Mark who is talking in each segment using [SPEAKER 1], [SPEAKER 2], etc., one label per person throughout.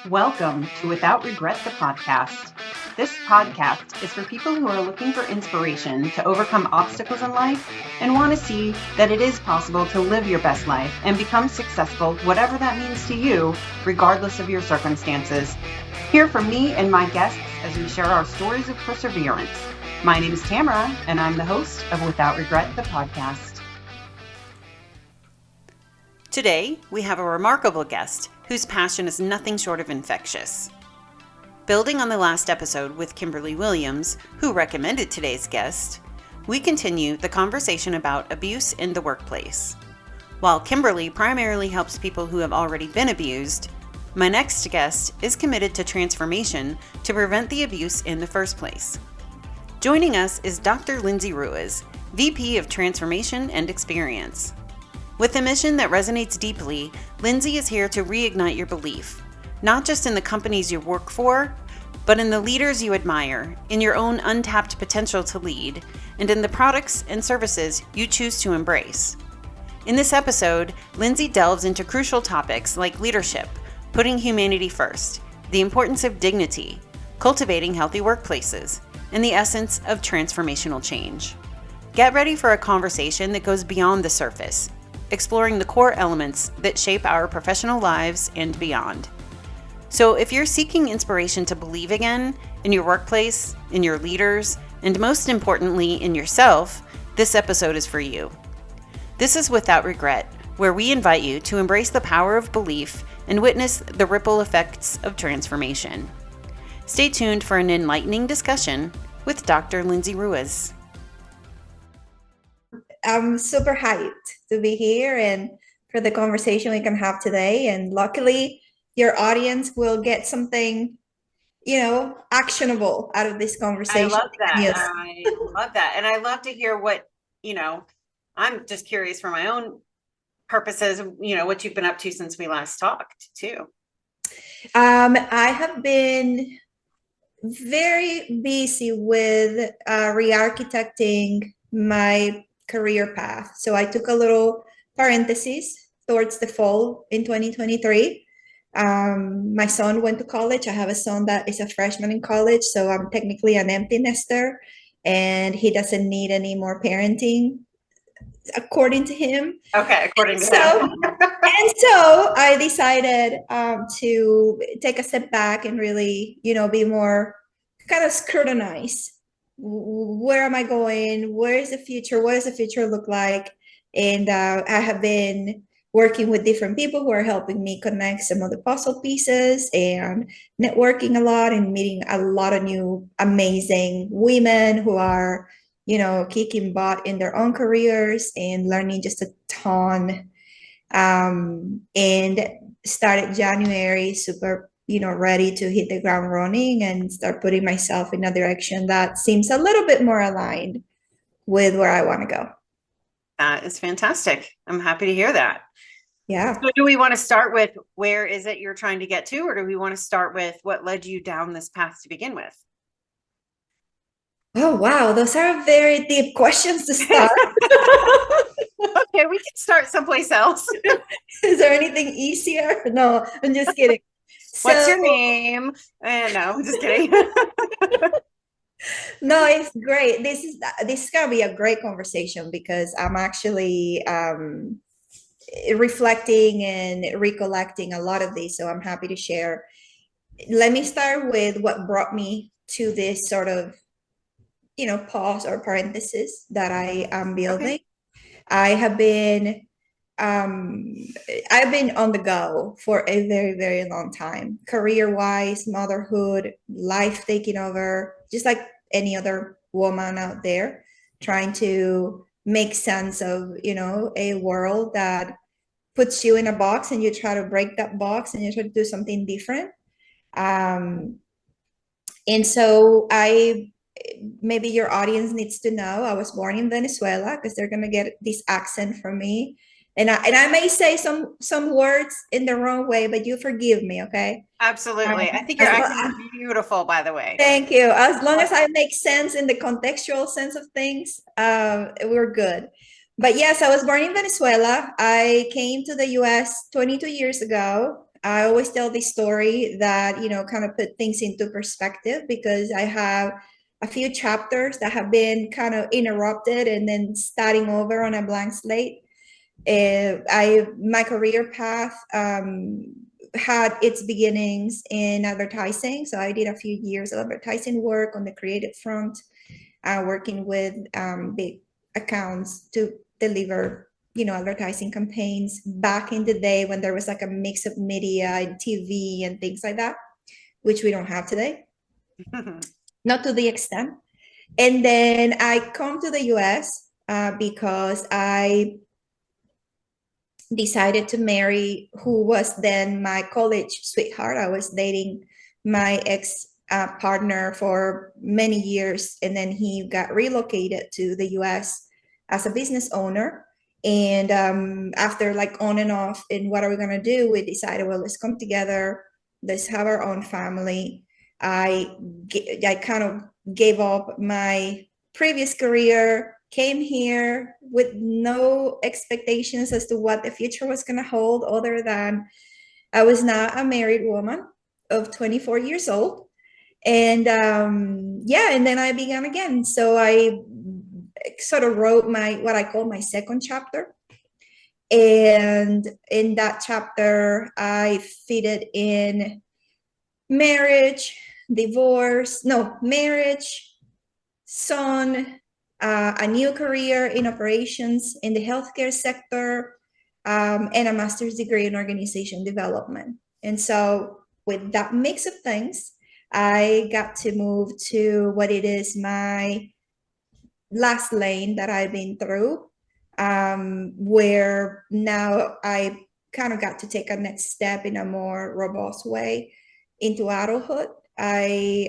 [SPEAKER 1] Welcome to Without Regret, the podcast. This podcast is for people who are looking for inspiration to overcome obstacles in life and want to see that it is possible to live your best life and become successful, whatever that means to you, regardless of your circumstances. Hear from me and my guests as we share our stories of perseverance. My name is Tamara, and I'm the host of Without Regret, the podcast. Today, we have a remarkable guest whose passion is nothing short of infectious. Building on the last episode with Kimberly Williams, who recommended today's guest, we continue the conversation about abuse in the workplace. While Kimberly primarily helps people who have already been abused, my next guest is committed to transformation to prevent the abuse in the first place. Joining us is Dr. LIndsay Ruiz, VP of Transformation and Experience. With a mission that resonates deeply, LIndsay is here to reignite your belief, not just in the companies you work for, but in the leaders you admire, in your own untapped potential to lead, and in the products and services you choose to embrace. In this episode, LIndsay delves into crucial topics like leadership, putting humanity first, the importance of dignity, cultivating healthy workplaces, and the essence of transformational change. Get ready for a conversation that goes beyond the surface, exploring the core elements that shape our professional lives and beyond. So if you're seeking inspiration to believe again in your workplace, in your leaders, and most importantly in yourself, this episode is for you. This is Without Regret, where we invite you to embrace the power of belief and witness the ripple effects of transformation. Stay tuned for an enlightening discussion with Dr. LIndsay Ruiz.
[SPEAKER 2] I'm super hyped to be here and for the conversation we can have today. And luckily, your audience will get something, actionable out of this conversation.
[SPEAKER 1] I love that. Yes. I love that. And I love to hear what, I'm just curious for my own purposes, what you've been up to since we last talked too.
[SPEAKER 2] I have been very busy with re-architecting my career path. So I took a little parenthesis towards the fall in 2023. My son went to college. I have a son that is a freshman in college, so I'm technically an empty nester, and he doesn't need any more parenting, according to him.
[SPEAKER 1] Okay, according to him.
[SPEAKER 2] And so I decided to take a step back and really, be more kind of scrutinize. Where am I going? Where is the future? What does the future look like? And I have been working with different people who are helping me connect some of the puzzle pieces and networking a lot and meeting a lot of new amazing women who are, kicking butt in their own careers and learning just a ton. And started January super ready to hit the ground running and start putting myself in a direction that seems a little bit more aligned with where I want to go.
[SPEAKER 1] That is fantastic. I'm happy to hear that.
[SPEAKER 2] Yeah.
[SPEAKER 1] So do we want to start with where is it you're trying to get to, or do we want to start with what led you down this path to begin with?
[SPEAKER 2] Oh, wow. Those are very deep questions to start.
[SPEAKER 1] Okay, we can start someplace else.
[SPEAKER 2] Is there anything easier? No, I'm just kidding.
[SPEAKER 1] What's your name? No, I'm just kidding.
[SPEAKER 2] No, it's great. This is gonna be a great conversation because I'm actually reflecting and recollecting a lot of these. So I'm happy to share. Let me start with what brought me to this sort of, pause or parenthesis that I am building. Okay. I've been on the go for a very, very long time, career-wise, motherhood, life taking over, just like any other woman out there, trying to make sense of, a world that puts you in a box and you try to break that box and you try to do something different. And so maybe your audience needs to know I was born in Venezuela because they're going to get this accent from me. And I may say some words in the wrong way, but you forgive me, okay?
[SPEAKER 1] Absolutely. I think your accent is beautiful, by the way.
[SPEAKER 2] Thank you. As long as I make sense in the contextual sense of things, we're good. But yes, I was born in Venezuela. I came to the US 22 years ago. I always tell this story that, kind of put things into perspective, because I have a few chapters that have been kind of interrupted and then starting over on a blank slate. My career path had its beginnings in advertising. So I did a few years of advertising work on the creative front, working with big accounts to deliver advertising campaigns back in the day when there was like a mix of media and TV and things like that, which we don't have today, not to the extent. And then I come to the US because I decided to marry who was then my college sweetheart. I was dating my ex partner for many years, and then he got relocated to the US as a business owner. And after like on and off, and what are we going to do? We decided, well, let's come together, let's have our own family. I kind of gave up my previous career, came here with no expectations as to what the future was going to hold, other than I was now a married woman of 24 years old. And and then I began again. So I sort of wrote what I call my second chapter. And in that chapter, I fitted in marriage, son, a new career in operations in the healthcare sector, and a master's degree in organization development. And so with that mix of things, I got to move to what it is my last lane that I've been through, where now I kind of got to take a next step in a more robust way into adulthood. I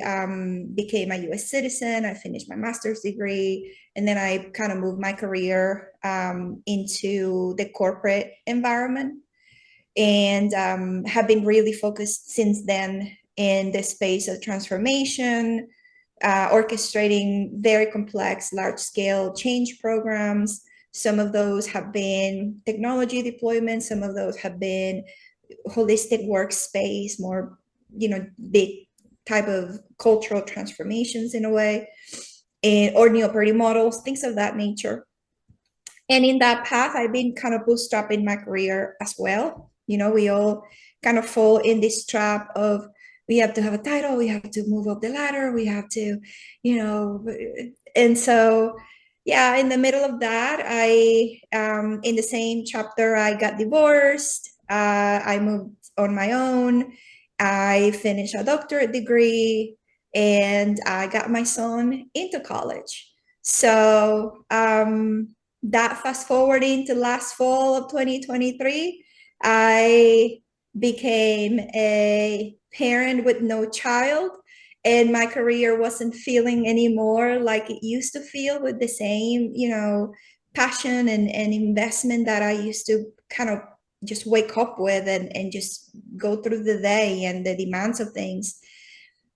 [SPEAKER 2] became a US citizen. I finished my master's degree, and then I kind of moved my career into the corporate environment, and have been really focused since then in the space of transformation, orchestrating very complex, large-scale change programs. Some of those have been technology deployments. Some of those have been holistic workspace, more, big type of cultural transformations in a way, or new operating models, things of that nature. And in that path, I've been kind of bootstrapping my career as well. We all kind of fall in this trap of, we have to have a title, we have to move up the ladder, we have to, and so, yeah, in the middle of that, in the same chapter, I got divorced. I moved on my own. I finished a doctorate degree, and I got my son into college. So that fast forwarding to last fall of 2023, I became a parent with no child, and my career wasn't feeling anymore like it used to feel, with the same, passion and investment that I used to kind of just wake up with, and just go through the day and the demands of things.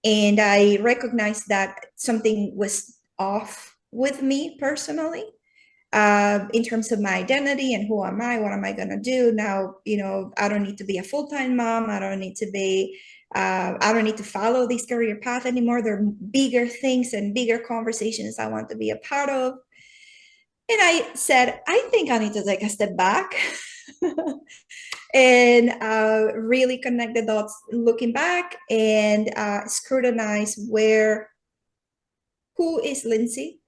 [SPEAKER 2] And I recognized that something was off with me personally, in terms of my identity and who am I, what am I going to do now? I don't need to be a full-time mom. I don't need to follow this career path anymore. There are bigger things and bigger conversations I want to be a part of. And I said, I think I need to take a step back and really connect the dots, looking back, and scrutinize who is Lindsay?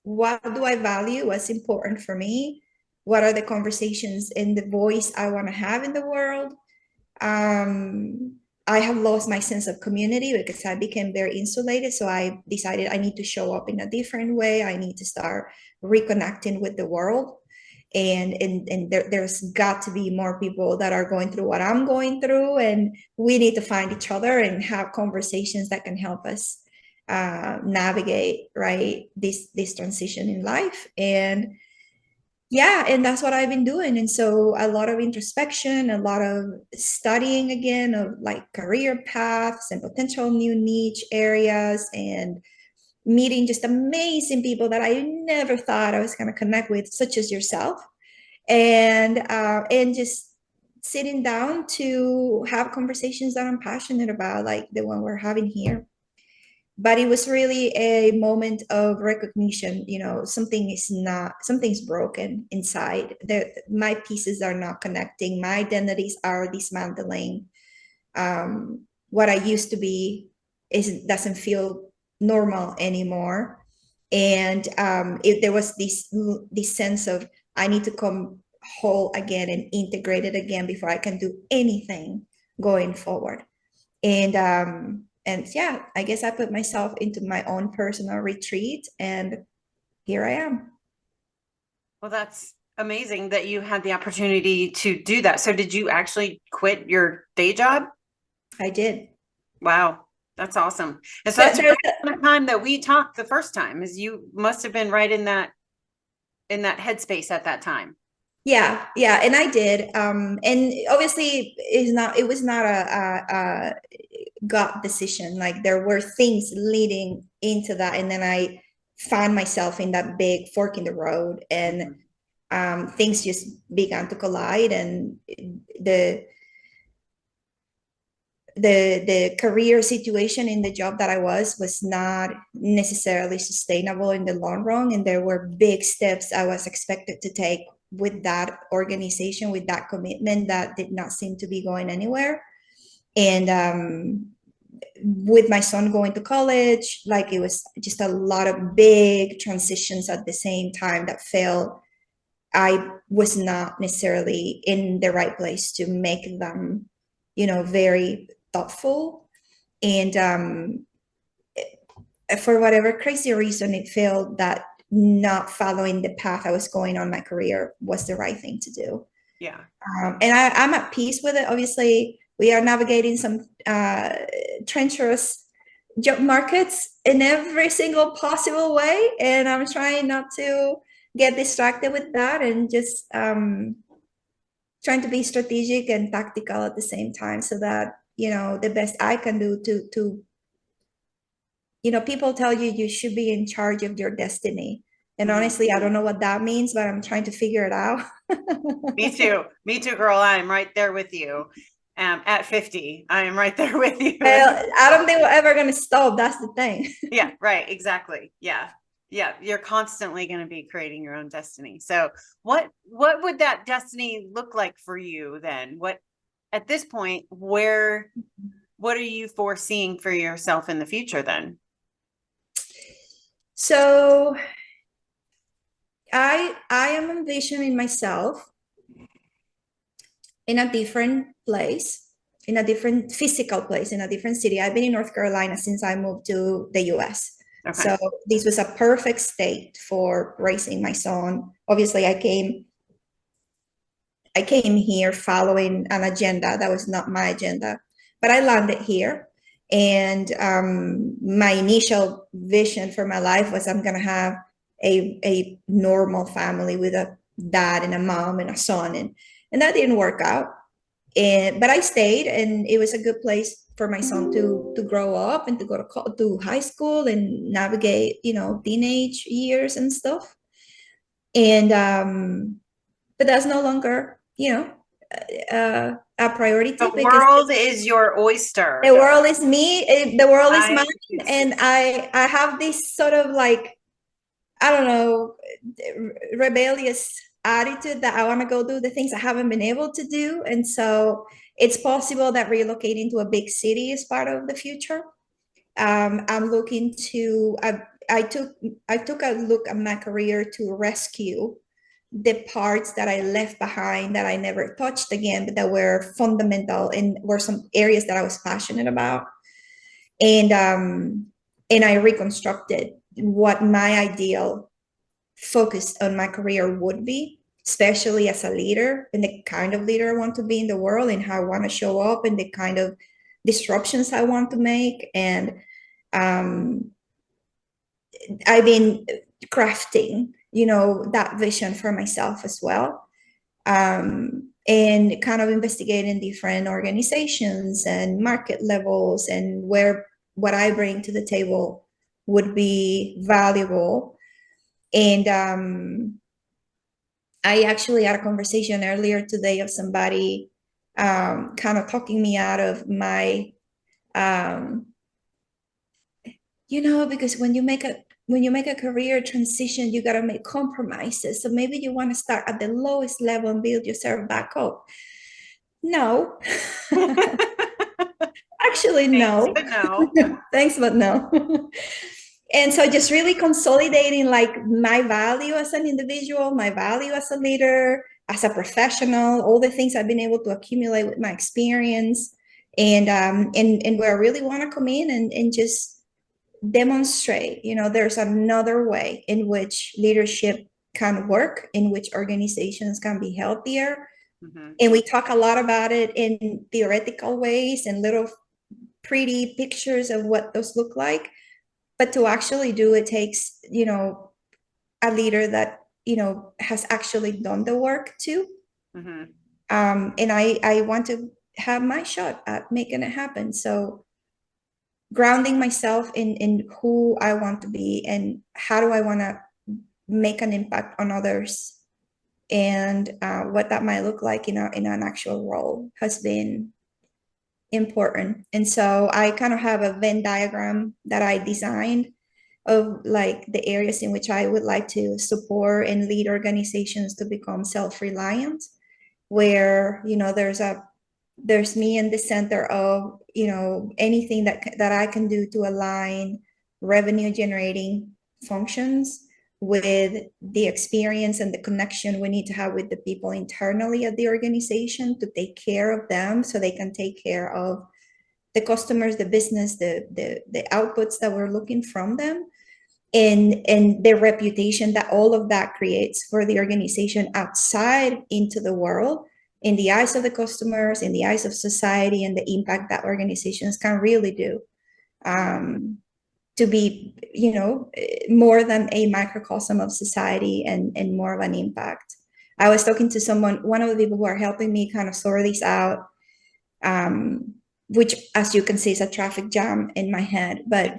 [SPEAKER 2] What do I value? What's important for me? What are the conversations and the voice I want to have in the world? I have lost my sense of community because I became very insulated. So I decided I need to show up in a different way. I need to start reconnecting with the world. And there's got to be more people that are going through what I'm going through. And we need to find each other and have conversations that can help us navigate, right, this transition in life. And yeah, and that's what I've been doing. And so a lot of introspection, a lot of studying again of like career paths and potential new niche areas, and meeting just amazing people that I never thought I was going to connect with, such as yourself. And just sitting down to have conversations that I'm passionate about, like the one we're having here. But it was really a moment of recognition. Something's broken inside. My pieces are not connecting. My identities are dismantling. What I used to be doesn't feel normal anymore. And there was this sense of, I need to come whole again and integrate it again before I can do anything going forward. And yeah, I guess I put myself into my own personal retreat, and here I am.
[SPEAKER 1] Well, that's amazing that you had the opportunity to do that. So did you actually quit your day job?
[SPEAKER 2] I did.
[SPEAKER 1] Wow. That's awesome. And so that's
[SPEAKER 2] There-
[SPEAKER 1] right around the time that we talked the first time, is you must have been right in that headspace at that time.
[SPEAKER 2] yeah, and I did. And obviously it was not a gut decision. Like, there were things leading into that, and then I found myself in that big fork in the road, and things just began to collide, and the career situation in the job that I was not necessarily sustainable in the long run, and there were big steps I was expected to take with that organization, with that commitment, that did not seem to be going anywhere. And with my son going to college, like, it was just a lot of big transitions at the same time that felt I was not necessarily in the right place to make them, very thoughtful. And for whatever crazy reason, it felt that not following the path I was going on my career was the right thing to do.
[SPEAKER 1] Yeah.
[SPEAKER 2] And I'm at peace with it. Obviously, we are navigating some treacherous job markets in every single possible way, and I'm trying not to get distracted with that, and just trying to be strategic and tactical at the same time, so that the best I can do to people tell you you should be in charge of your destiny, and honestly, I don't know what that means, but I'm trying to figure it out.
[SPEAKER 1] Me too, girl. I'm right there with you. At 50, I am right there with you.
[SPEAKER 2] Well, I don't think we're ever going to stop. That's the thing.
[SPEAKER 1] Yeah, right. Exactly. Yeah. Yeah. You're constantly going to be creating your own destiny. So what would that destiny look like for you then? At this point, what are you foreseeing for yourself in the future then?
[SPEAKER 2] So I am envisioning myself in a different place, in a different physical place, in a different city. I've been in North Carolina since I moved to the US. Okay. So this was a perfect state for raising my son. Obviously, I came here following an agenda that was not my agenda, but I landed here. And my initial vision for my life was, I'm going to have a normal family with a dad and a mom and a son. And that didn't work out. But I stayed, and it was a good place for my son to grow up and to go to high school and navigate, teenage years and stuff. And but that's no longer, a priority.
[SPEAKER 1] The world is your oyster.
[SPEAKER 2] The world is me. The world is mine, and I have this sort of, like, I don't know, rebellious attitude that I want to go do the things I haven't been able to do. And so it's possible that relocating to a big city is part of the future. I'm looking to, I took a look at my career to rescue the parts that I left behind that I never touched again, but that were fundamental and were some areas that I was passionate about. And I reconstructed what my ideal focused on my career would be, especially as a leader, and the kind of leader I want to be in the world, and how I want to show up, and the kind of disruptions I want to make. And I've been crafting, that vision for myself as well. And kind of investigating different organizations and market levels, and what I bring to the table would be valuable. And I actually had a conversation earlier today of somebody kind of talking me out of my, um, because when you make a career transition, you got to make compromises. So maybe you want to start at the lowest level and build yourself back up. No, actually,
[SPEAKER 1] Thanks,
[SPEAKER 2] no.
[SPEAKER 1] but no.
[SPEAKER 2] Thanks, but no. And so just really consolidating like my value as an individual, my value as a leader, as a professional, all the things I've been able to accumulate with my experience, and where I really want to come in and just demonstrate, there's another way in which leadership can work, in which organizations can be healthier.
[SPEAKER 1] Mm-hmm.
[SPEAKER 2] And we talk a lot about it in theoretical ways and little pretty pictures of what those look like. But to actually do it takes, a leader that, has actually done the work too.
[SPEAKER 1] Mm-hmm.
[SPEAKER 2] And I want to have my shot at making it happen. So grounding myself in who I want to be and how do I want to make an impact on others, and what that might look like in an actual role has been important. And so I kind of have a Venn diagram that I designed of like the areas in which I would like to support and lead organizations to become self-reliant, where there's me in the center of anything that I can do to align revenue generating functions with the experience and the connection we need to have with the people internally at the organization to take care of them so they can take care of the customers, the business, the outputs that we're looking from them, and the reputation that all of that creates for the organization outside into the world, in the eyes of the customers, in the eyes of society, and the impact that organizations can really do, to be, more than a microcosm of society and more of an impact. I was talking to one of the people who are helping me kind of sort this out, which, as you can see, is a traffic jam in my head. But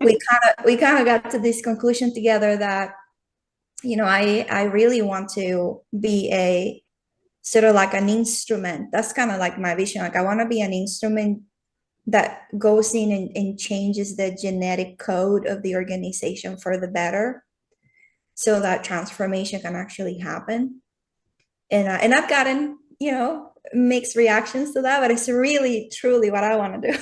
[SPEAKER 2] we kind of got to this conclusion together that, I really want to be a sort of like an instrument. That's kind of like my vision. Like I want to be an instrument that goes in and changes the genetic code of the organization for the better, so that transformation can actually happen. And I've gotten, mixed reactions to that, but it's really truly what I want to do.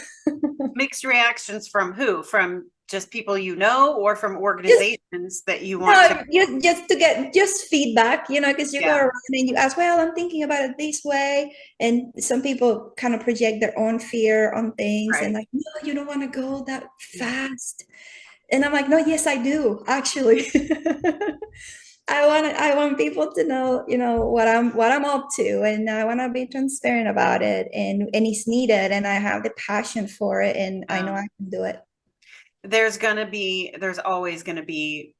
[SPEAKER 1] Mixed reactions from who? From just people or from
[SPEAKER 2] Just
[SPEAKER 1] organizations that you want to?
[SPEAKER 2] no, just to get just feedback, because you go
[SPEAKER 1] Yeah,
[SPEAKER 2] around and you ask, well, I'm thinking about it this way. And some people kind of project their own fear on things and
[SPEAKER 1] right.
[SPEAKER 2] like, no, you don't want to go that fast. And I'm like, no, yes, I do, actually. I want people to know, what I'm up to, and I want to be transparent about it, and it's needed, and I have the passion for it, and I know I can do it.
[SPEAKER 1] There's always going to be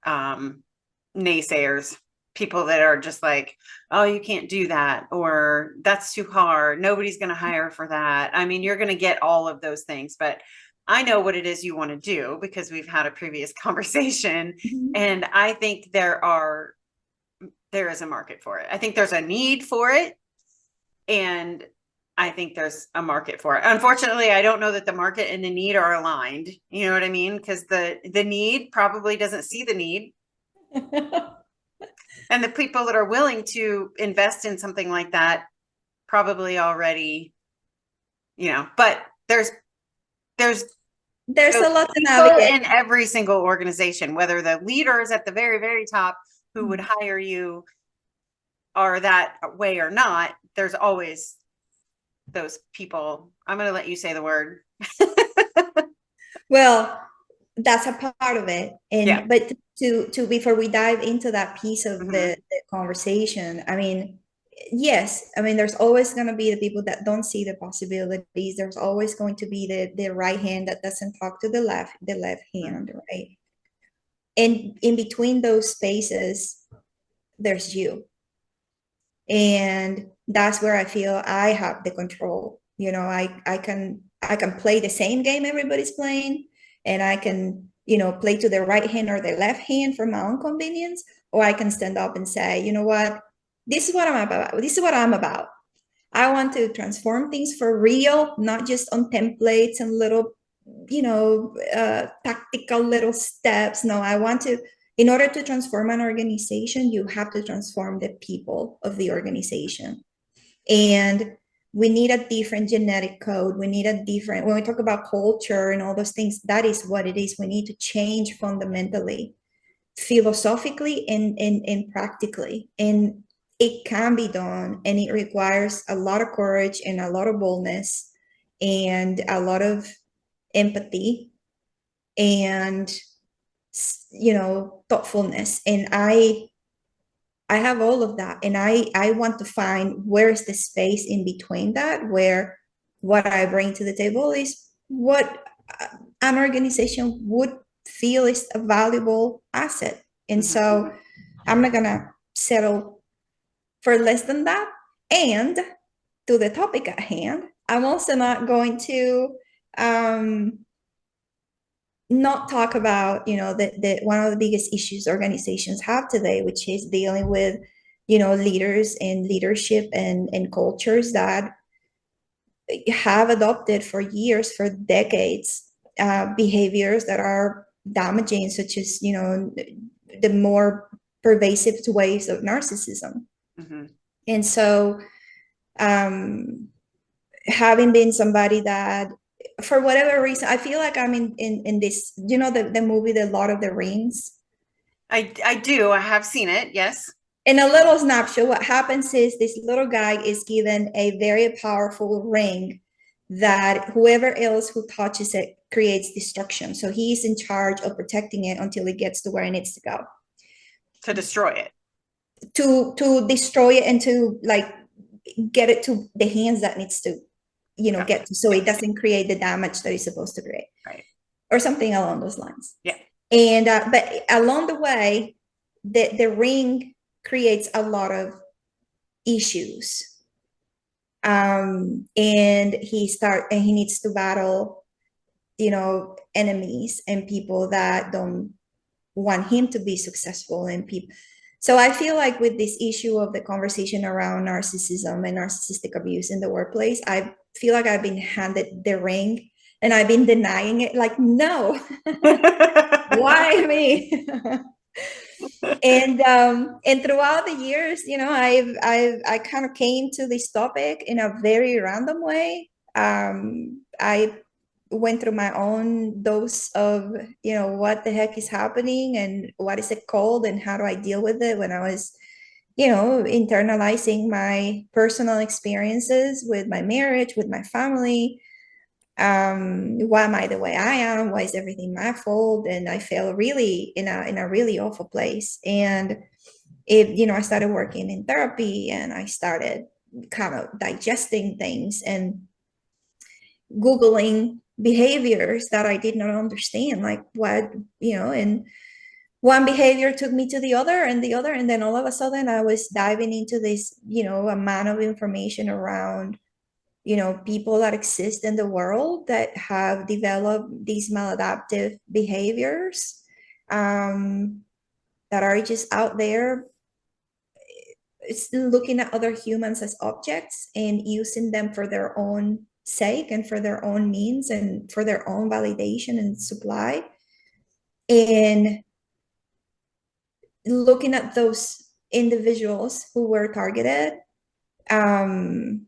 [SPEAKER 1] naysayers, people that are just like, oh, you can't do that, or that's too hard, nobody's going to hire for that. I mean, you're going to get all of those things, but I know what it is you want to do because we've had a previous conversation.
[SPEAKER 2] Mhm.
[SPEAKER 1] And I think there is a market for it. I think there's a need for it, and I think there's a market for it. Unfortunately, I don't know that the market and the need are aligned. You know what I mean? Because the need probably doesn't see the need. And the people that are willing to invest in something like that probably already, but there's
[SPEAKER 2] There's
[SPEAKER 1] those
[SPEAKER 2] a lot to
[SPEAKER 1] people
[SPEAKER 2] navigate.
[SPEAKER 1] in every single organization, whether the leader is at the very, very top who would hire you are that way or not, there's always those people. I'm going to let you say the word.
[SPEAKER 2] Well, that's a part of it.
[SPEAKER 1] Yeah.
[SPEAKER 2] But to before we dive into that piece of
[SPEAKER 1] Mm-hmm.
[SPEAKER 2] the conversation, I mean, yes, I mean, there's always going to be the people that don't see the possibilities. There's always going to be the right hand that doesn't talk to the left hand, right? And in between those spaces, there's you. And that's where I feel I have the control. I can play the same game everybody's playing, and I can, play to the right hand or the left hand for my own convenience, or I can stand up and say, you know what, this is what I'm about. This is what I'm about. I want to transform things for real, not just on templates and little, tactical little steps. No, I want to, in order to transform an organization, you have to transform the people of the organization. And we need a different genetic code. We need a different, when we talk about culture and all those things, that is what it is. We need to change fundamentally, philosophically and practically. And it can be done, and it requires a lot of courage and a lot of boldness and a lot of empathy and thoughtfulness. And I have all of that, and I want to find where is the space in between that, where what I bring to the table is what an organization would feel is a valuable asset. And so I'm not gonna settle for less than that. And to the topic at hand, I'm also not going to not talk about, the one of the biggest issues organizations have today, which is dealing with, leaders and leadership and cultures that have adopted for years, for decades, behaviors that are damaging, such as, the more pervasive ways of narcissism. And so having been somebody that, for whatever reason, I feel like I'm in this, the movie, The Lord of the Rings.
[SPEAKER 1] I do. I have seen it. Yes.
[SPEAKER 2] In a little snapshot, what happens is this little guy is given a very powerful ring that whoever else who touches it creates destruction. So he's in charge of protecting it until it gets to where it needs to go.
[SPEAKER 1] To destroy it.
[SPEAKER 2] To destroy it and to get it to the hands that needs to, get to, so it doesn't create the damage that it's supposed to create.
[SPEAKER 1] Right.
[SPEAKER 2] Or something along those lines.
[SPEAKER 1] Yeah.
[SPEAKER 2] And but along the way, the ring creates a lot of issues. And he needs to battle, enemies and people that don't want him to be successful, and people. So I feel like with this issue of the conversation around narcissism and narcissistic abuse in the workplace, I feel like I've been handed the ring and I've been denying it. Like, no, why me? And throughout the years, I kind of came to this topic in a very random way. I went through my own dose of, what the heck is happening and what is it called and how do I deal with it when I was, internalizing my personal experiences with my marriage, with my family. Why am I the way I am? Why is everything my fault? And I felt really in a really awful place. And I started working in therapy, and I started kind of digesting things and Googling behaviors that I did not understand, like what, and one behavior took me to the other and the other. And then all of a sudden I was diving into this, amount of information around, people that exist in the world that have developed these maladaptive behaviors that are just out there. It's looking at other humans as objects and using them for their own sake and for their own means and for their own validation and supply. And looking at those individuals who were targeted, as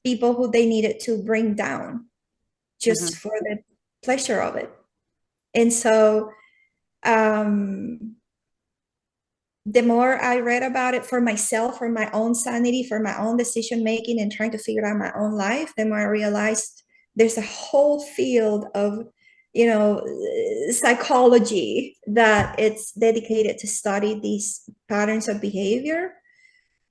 [SPEAKER 2] people who they needed to bring down just for the pleasure of it. And so the more I read about it for myself, for my own sanity, for my own decision making and trying to figure out my own life, the more I realized there's a whole field of, psychology that it's dedicated to study these patterns of behavior.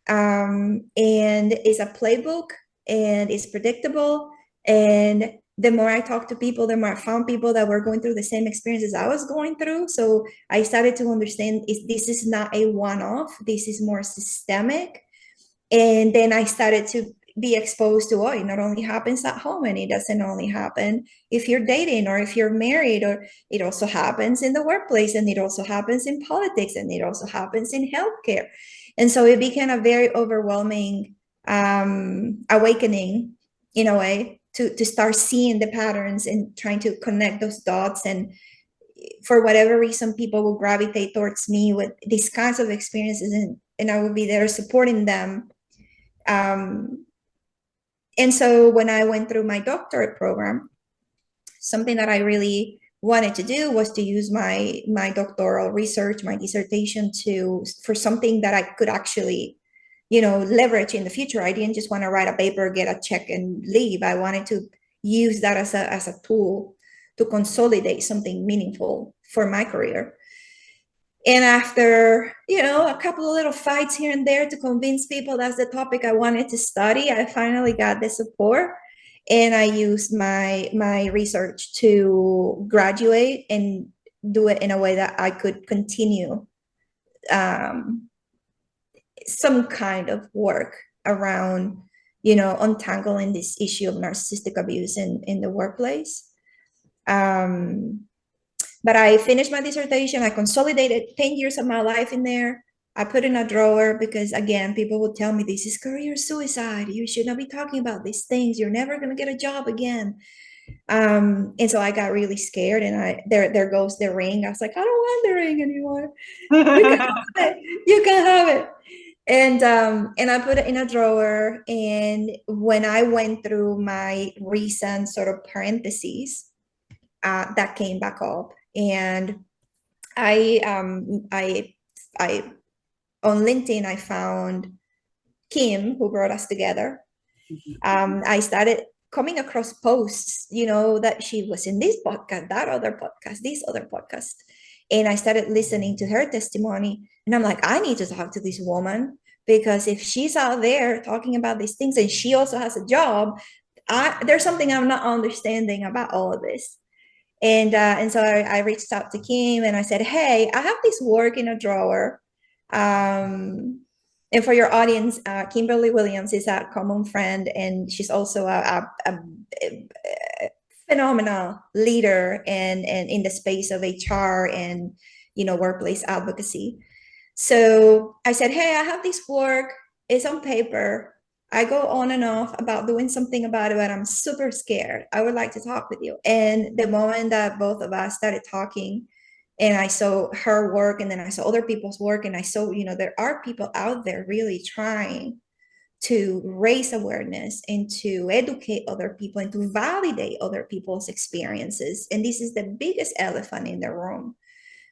[SPEAKER 2] And it's a playbook and it's predictable. And the more I talked to people, the more I found people that were going through the same experiences I was going through. So I started to understand this is not a one-off, this is more systemic. And then I started to be exposed to, it not only happens at home, and it doesn't only happen if you're dating or if you're married, or it also happens in the workplace, and it also happens in politics, and it also happens in healthcare. And so it became a very overwhelming awakening in a way to start seeing the patterns and trying to connect those dots. And for whatever reason, people will gravitate towards me with these kinds of experiences, and I will be there supporting them. And so when I went through my doctorate program, something that I really wanted to do was to use my doctoral research, my dissertation, for something that I could actually, leverage in the future. I didn't just want to write a paper, get a check, and leave. I wanted to use that as a tool to consolidate something meaningful for my career. And after, a couple of little fights here and there to convince people that's the topic I wanted to study, I finally got the support. And I used my research to graduate and do it in a way that I could continue some kind of work around, untangling this issue of narcissistic abuse in the workplace. But I finished my dissertation. I consolidated 10 years of my life in there. I put in a drawer because, again, people would tell me this is career suicide. You should not be talking about these things. You're never going to get a job again. And so I got really scared, and there goes the ring. I was like, I don't want the ring anymore. You can have it. You can have it. And I put it in a drawer. And when I went through my recent sort of parentheses, that came back up. And I on LinkedIn, I found Kim, who brought us together. I started coming across posts, that she was in this podcast, that other podcast, this other podcast. And I started listening to her testimony. And I'm like, I need to talk to this woman, because if she's out there talking about these things and she also has a job, there's something I'm not understanding about all of this. And so I reached out to Kim and I said, hey, I have this work in a drawer. And for your audience, Kimberly Williams is a common friend, and she's also a phenomenal leader and in the space of HR and, workplace advocacy. So I said, hey, I have this work. It's on paper. I go on and off about doing something about it, but I'm super scared. I would like to talk with you. And the moment that both of us started talking, and I saw her work, and then I saw other people's work, and I saw, there are people out there really trying to raise awareness and to educate other people and to validate other people's experiences. And this is the biggest elephant in the room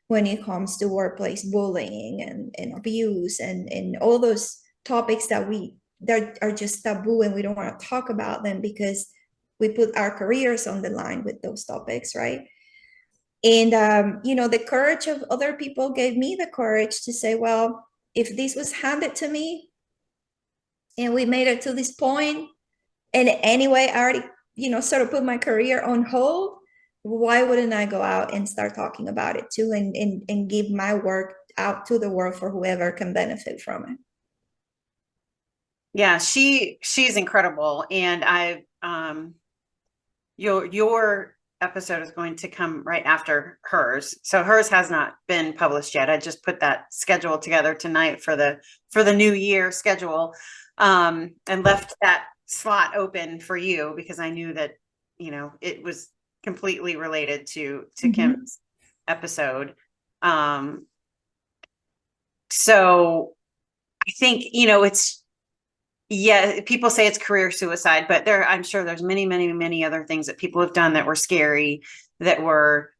[SPEAKER 2] when it comes to workplace bullying and abuse and all those topics that are just taboo, and we don't want to talk about them because we put our careers on the line with those topics, right? And the courage of other people gave me the courage to say, well, if this was handed to me and we made it to this point, and anyway, I already, sort of put my career on hold, why wouldn't I go out and start talking about it too, and give my work out to the world for whoever can benefit from it?
[SPEAKER 1] Yeah, she's incredible. And your episode is going to come right after hers. So hers has not been published yet. I just put that schedule together tonight for the new year schedule, and left that slot open for you because I knew that, it was completely related to Kim's episode. So I think, people say it's career suicide, but I'm sure there's many, many, many other things that people have done that were scary, that were,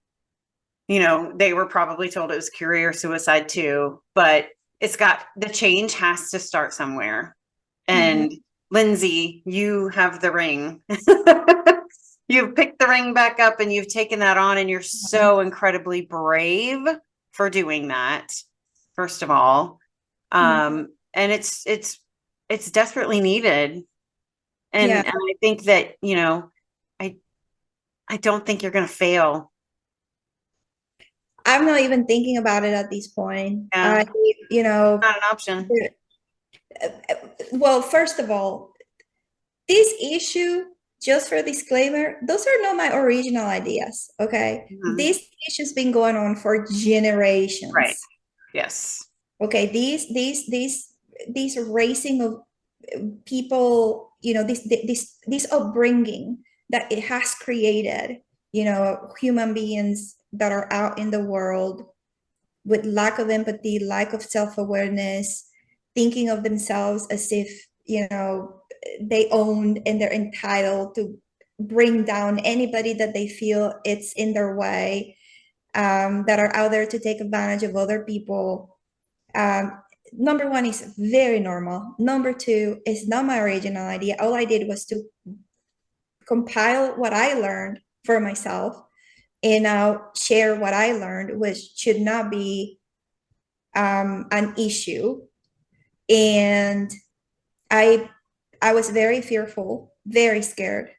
[SPEAKER 1] they were probably told it was career suicide too, but the change has to start somewhere. And LIndsay, you have the ring. You've picked the ring back up and you've taken that on, and you're so incredibly brave for doing that, first of all. And it's desperately needed. And I think that, I don't think you're going to fail.
[SPEAKER 2] I'm not even thinking about it at this point.
[SPEAKER 1] Yeah. Not an option.
[SPEAKER 2] Well, first of all, this issue, just for disclaimer, those are not my original ideas. Okay. This issue's been going on for generations.
[SPEAKER 1] Right. Yes.
[SPEAKER 2] Okay. These this raising of people, this upbringing that it has created, human beings that are out in the world with lack of empathy, lack of self-awareness, thinking of themselves as if, they own and they're entitled to bring down anybody that they feel it's in their way, that are out there to take advantage of other people. Number one is very normal. Number two is not my original idea. All I did was to compile what I learned for myself and now share what I learned, which should not be an issue. And I was very fearful, very scared.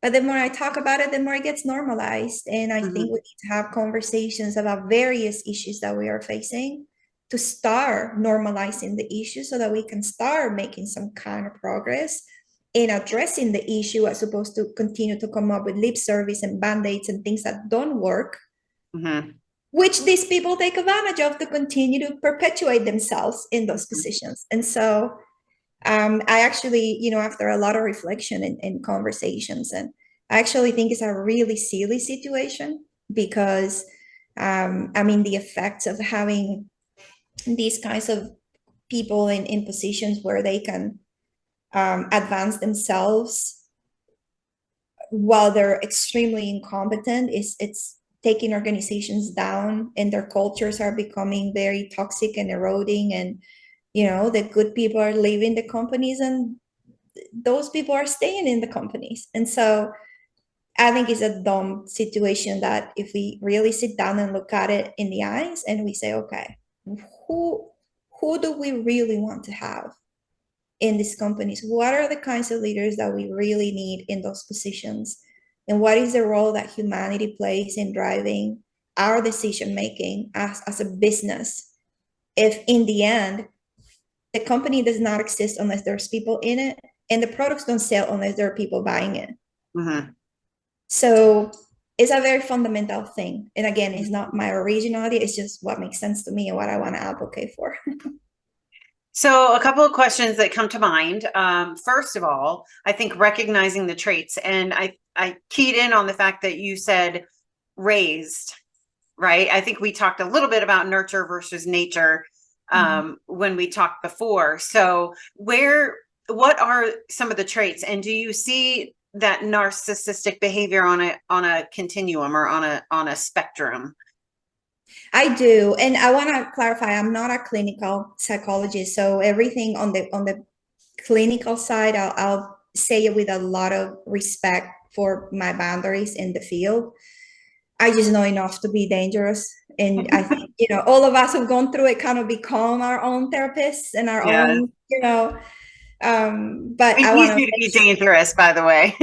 [SPEAKER 2] But the more I talk about it, the more it gets normalized. And I think we need to have conversations about various issues that we are facing to start normalizing the issue so that we can start making some kind of progress in addressing the issue, as opposed to continue to come up with lip service and band-aids and things that don't work, which these people take advantage of to continue to perpetuate themselves in those positions. And so I actually, after a lot of reflection and conversations, and I actually think it's a really silly situation because, the effects of having these kinds of people in positions where they can advance themselves while they're extremely incompetent, it's taking organizations down, and their cultures are becoming very toxic and eroding, and the good people are leaving the companies and those people are staying in the companies. And so I think it's a dumb situation that if we really sit down and look at it in the eyes and we say, okay, who do we really want to have in these companies? What are the kinds of leaders that we really need in those positions? And what is the role that humanity plays in driving our decision making as a business? If in the end, the company does not exist unless there's people in it, and the products don't sell unless there are people buying it. So it's a very fundamental thing. And again, it's not my originality, it's just what makes sense to me and what I want to advocate for.
[SPEAKER 1] So a couple of questions that come to mind. First of all, I think recognizing the traits, and I keyed in on the fact that you said raised, right? I think we talked a little bit about nurture versus nature when we talked before. So what are some of the traits, and do you see that narcissistic behavior on a continuum or on a spectrum?
[SPEAKER 2] I do. And I want to clarify, I'm not a clinical psychologist. So everything on the clinical side, I'll say it with a lot of respect for my boundaries in the field. I just know enough to be dangerous. And I think, all of us have gone through it, kind of become our own therapists and our own, but
[SPEAKER 1] we need you to be dangerous, by the way.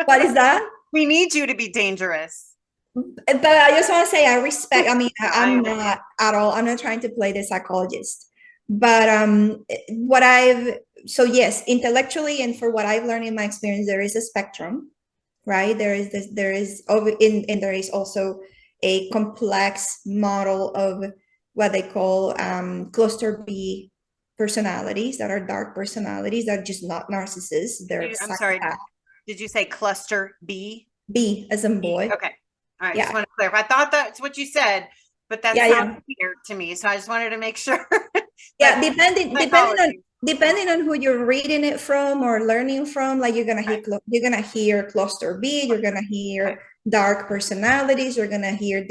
[SPEAKER 2] What is that?
[SPEAKER 1] We need you to be dangerous.
[SPEAKER 2] But I just want to say I respect, I'm not at all, I'm not trying to play the psychologist, but so yes, intellectually and for what I've learned in my experience, there is a spectrum, right? There is also a complex model of what they call cluster B personalities, that are dark personalities, that are just not narcissists.
[SPEAKER 1] I'm sorry, did you say cluster B?
[SPEAKER 2] B as in boy.
[SPEAKER 1] Okay. All right, just want to clarify. I thought that's what you said, but that sounds weird to me. So I just wanted to make sure.
[SPEAKER 2] Depending on who you're reading it from or learning from, like you're gonna hear cluster B, you're gonna hear dark personalities, you're gonna hear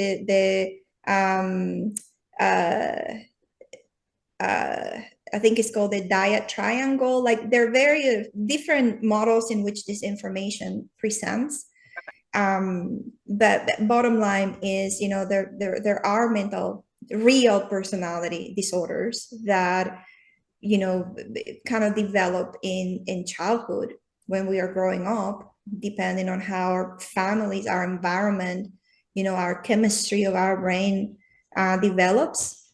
[SPEAKER 2] I think it's called the diet triangle. Like there are various different models in which this information presents. But bottom line is, there are real personality disorders that, kind of develop in childhood when we are growing up, depending on how our families, our environment, our chemistry of our brain develops.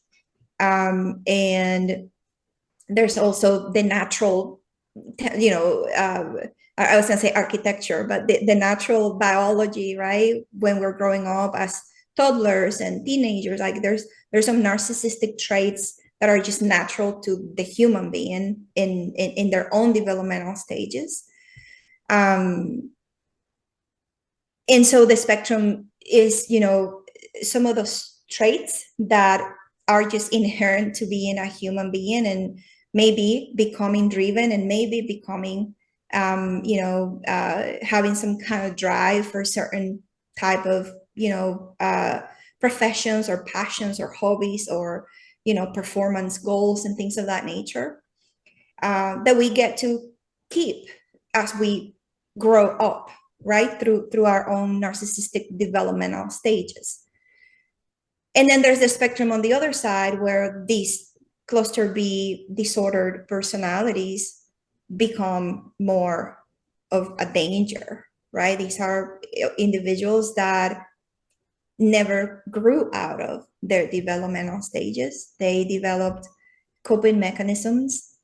[SPEAKER 2] And there's also the natural, I was going to say architecture, but the natural biology, right? When we're growing up as toddlers and teenagers, like there's some narcissistic traits that are just natural to the human being in their own developmental stages. And so the spectrum is, some of those traits that are just inherent to being a human being, and maybe becoming driven, and maybe becoming, having some kind of drive for certain type of, professions or passions or hobbies, or, performance goals and things of that nature, that we get to keep as we grow up, right? Through our own narcissistic developmental stages. And then there's the spectrum on the other side, where these cluster B disordered personalities become more of a danger, right? These are individuals that never grew out of their developmental stages. They developed coping mechanisms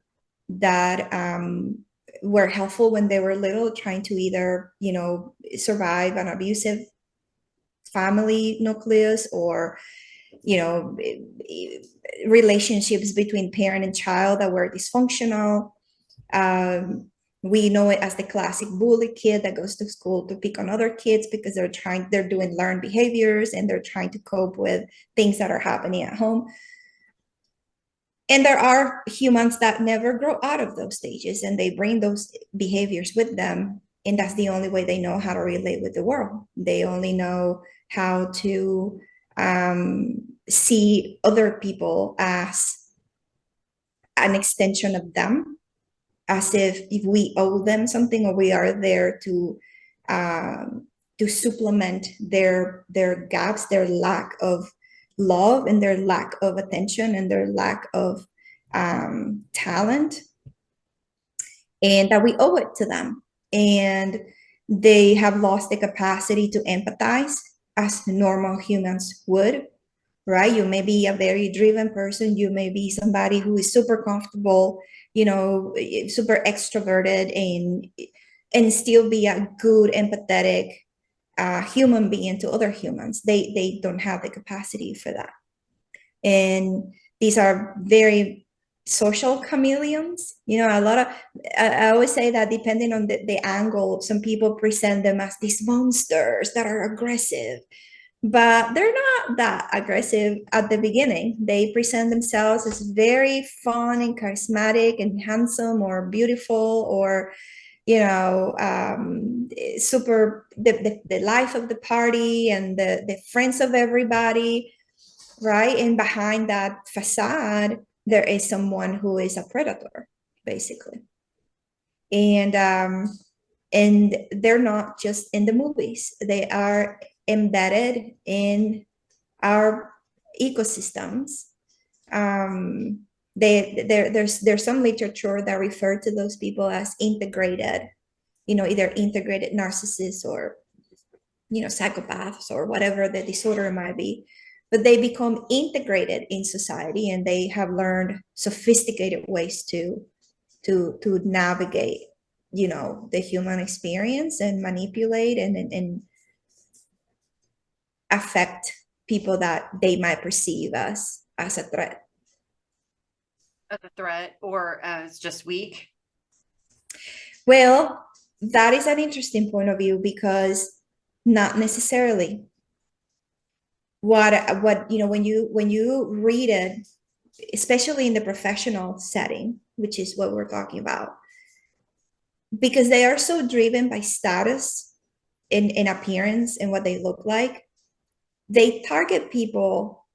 [SPEAKER 2] that were helpful when they were little, trying to either, survive an abusive family nucleus, or, relationships between parent and child that were dysfunctional. We know it as the classic bully kid that goes to school to pick on other kids because they're doing learned behaviors, and they're trying to cope with things that are happening at home. And there are humans that never grow out of those stages, and they bring those behaviors with them. And that's the only way they know how to relate with the world. They only know how to see other people as an extension of them, as if we owe them something, or we are there to supplement their gaps, their lack of love, and their lack of attention, and their lack of talent, and that we owe it to them. And they have lost the capacity to empathize as normal humans would, right? You may be a very driven person. You may be somebody who is super comfortable, super extroverted, and still be a good, empathetic human being to other humans. They don't have the capacity for that. And these are very social chameleons. I always say that depending on the angle, some people present them as these monsters that are aggressive, but they're not that aggressive at the beginning. They present themselves as very fun and charismatic and handsome or beautiful, or super the life of the party and the friends of everybody, right? And behind that facade, there is someone who is a predator, basically. And they're not just in the movies. They are embedded in our ecosystems. There's some literature that refer to those people as integrated, either integrated narcissists, or psychopaths, or whatever the disorder might be. But they become integrated in society, and they have learned sophisticated ways to navigate the human experience, and manipulate and affect people that they might perceive as a threat.
[SPEAKER 1] As a threat, or as just weak?
[SPEAKER 2] Well, that is an interesting point of view, because not necessarily. What when you read it, especially in the professional setting, which is what we're talking about, because they are so driven by status in appearance and what they look like, they target people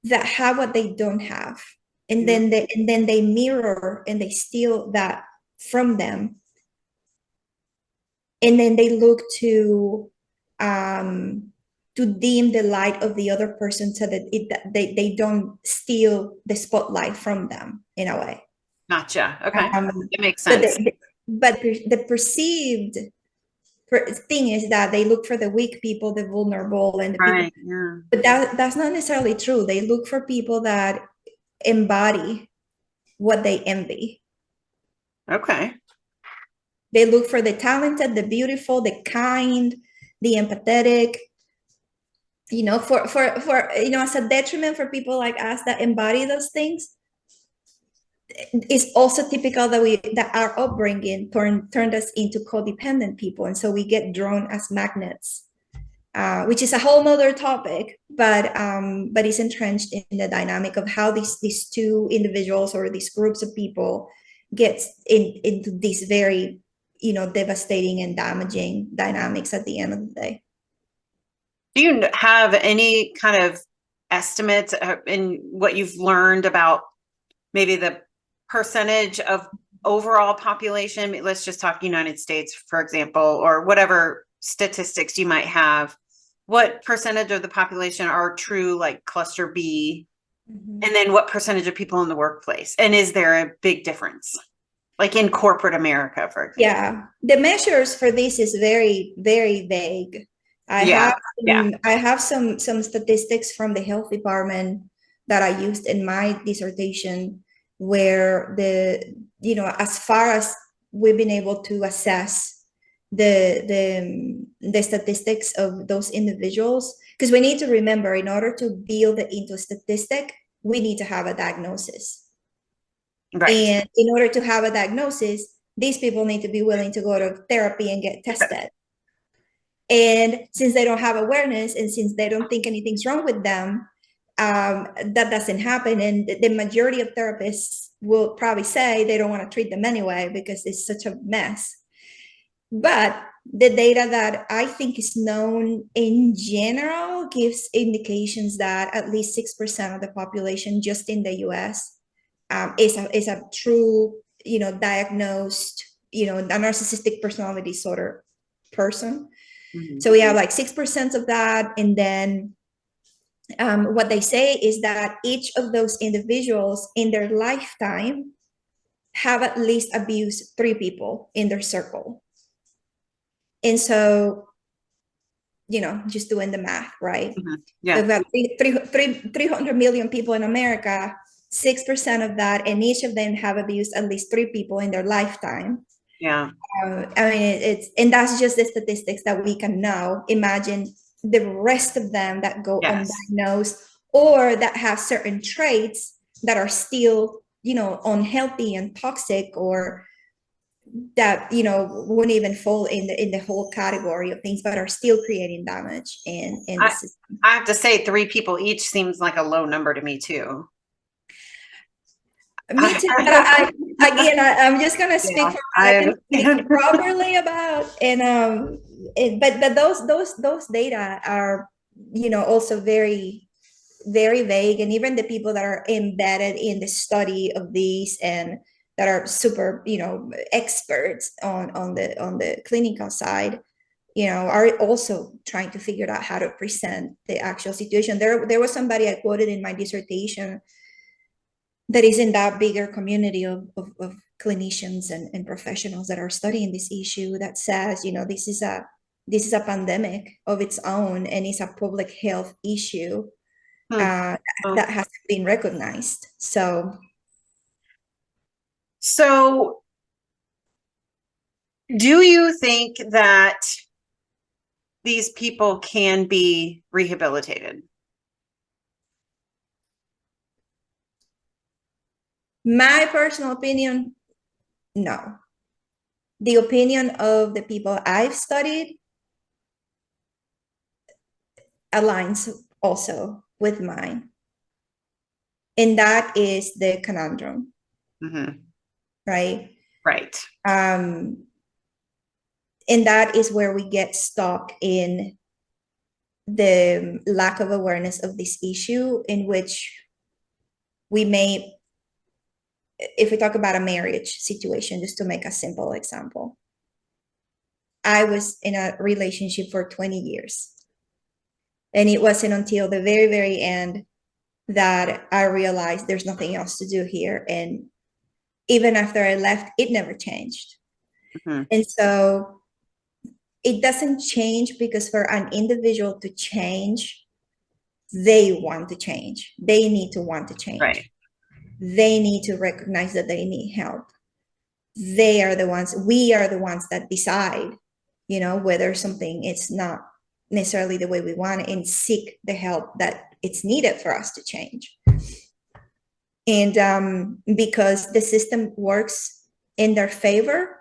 [SPEAKER 2] that have what they don't have, and then they mirror and they steal that from them, and then they look to dim the light of the other person, so that they don't steal the spotlight from them, in a way.
[SPEAKER 1] Gotcha. Okay. It makes sense.
[SPEAKER 2] But the perceived thing is that they look for the weak people, the vulnerable, and the
[SPEAKER 1] right,
[SPEAKER 2] people.
[SPEAKER 1] yeah.
[SPEAKER 2] But that's not necessarily true. They look for people that embody what they envy.
[SPEAKER 1] Okay.
[SPEAKER 2] They look for the talented, the beautiful, the kind, the empathetic, for as a detriment for people like us that embody those things, it's also typical that our upbringing turned us into codependent people, and so we get drawn as magnets, which is a whole nother topic, but it's entrenched in the dynamic of how these two individuals or these groups of people get into these very devastating and damaging dynamics at the end of the day.
[SPEAKER 1] Do you have any kind of estimates in what you've learned about maybe the percentage of overall population? Let's just talk United States, for example, or whatever statistics you might have. What percentage of the population are true like cluster B? Mm-hmm. And then what percentage of people in the workplace? And is there a big difference? Like in corporate America, for example?
[SPEAKER 2] Yeah, the measures for this is very, very vague. I have some statistics from the health department that I used in my dissertation, where as far as we've been able to assess the statistics of those individuals, because we need to remember, in order to build it into a statistic, we need to have a diagnosis. Right. And in order to have a diagnosis, these people need to be willing to go to therapy and get tested. And since they don't have awareness, and since they don't think anything's wrong with them, that doesn't happen. And the majority of therapists will probably say they don't want to treat them anyway because it's such a mess. But the data that I think is known in general gives indications that at least 6% of the population just in the US is a true, diagnosed, a narcissistic personality disorder person. Mm-hmm. So we have like 6% of that. And then what they say is that each of those individuals in their lifetime have at least abused 3 people in their circle. And so, just doing the math, right? Mm-hmm. Yeah. We've got 300 million people in America, 6% of that, and each of them have abused at least 3 people in their lifetime. Yeah. I mean, and that's just the statistics that we can know. Imagine the rest of them that go undiagnosed or that have certain traits that are still, unhealthy and toxic, or that, wouldn't even fall in the whole category of things, but are still creating damage in the system.
[SPEAKER 1] I have to say 3 people each seems like a low number to me too.
[SPEAKER 2] Me too, but I'm just gonna speak for what I can speak properly about, but those data are, also very, very vague, and even the people that are embedded in the study of these and that are super, experts on the clinical side, are also trying to figure out how to present the actual situation. There was somebody I quoted in my dissertation that is in that bigger community of clinicians and professionals that are studying this issue that says, this is a pandemic of its own, and it's a public health issue that has been recognized. So
[SPEAKER 1] do you think that these people can be rehabilitated?
[SPEAKER 2] My personal opinion, no. The opinion of the people I've studied aligns also with mine. And that is the conundrum. Mm-hmm. Right?
[SPEAKER 1] Right.
[SPEAKER 2] And that is where we get stuck in the lack of awareness of this issue, in which we may, if we talk about a marriage situation, just to make a simple example, I was in a relationship for 20 years. And it wasn't until the very, very end that I realized there's nothing else to do here. And even after I left, it never changed. Mm-hmm. And so it doesn't change because for an individual to change, they want to change. They need to want to change.
[SPEAKER 1] Right.
[SPEAKER 2] They need to recognize that they need help. We are the ones that decide, whether something is not necessarily the way we want and seek the help that it's needed for us to change. And because the system works in their favor,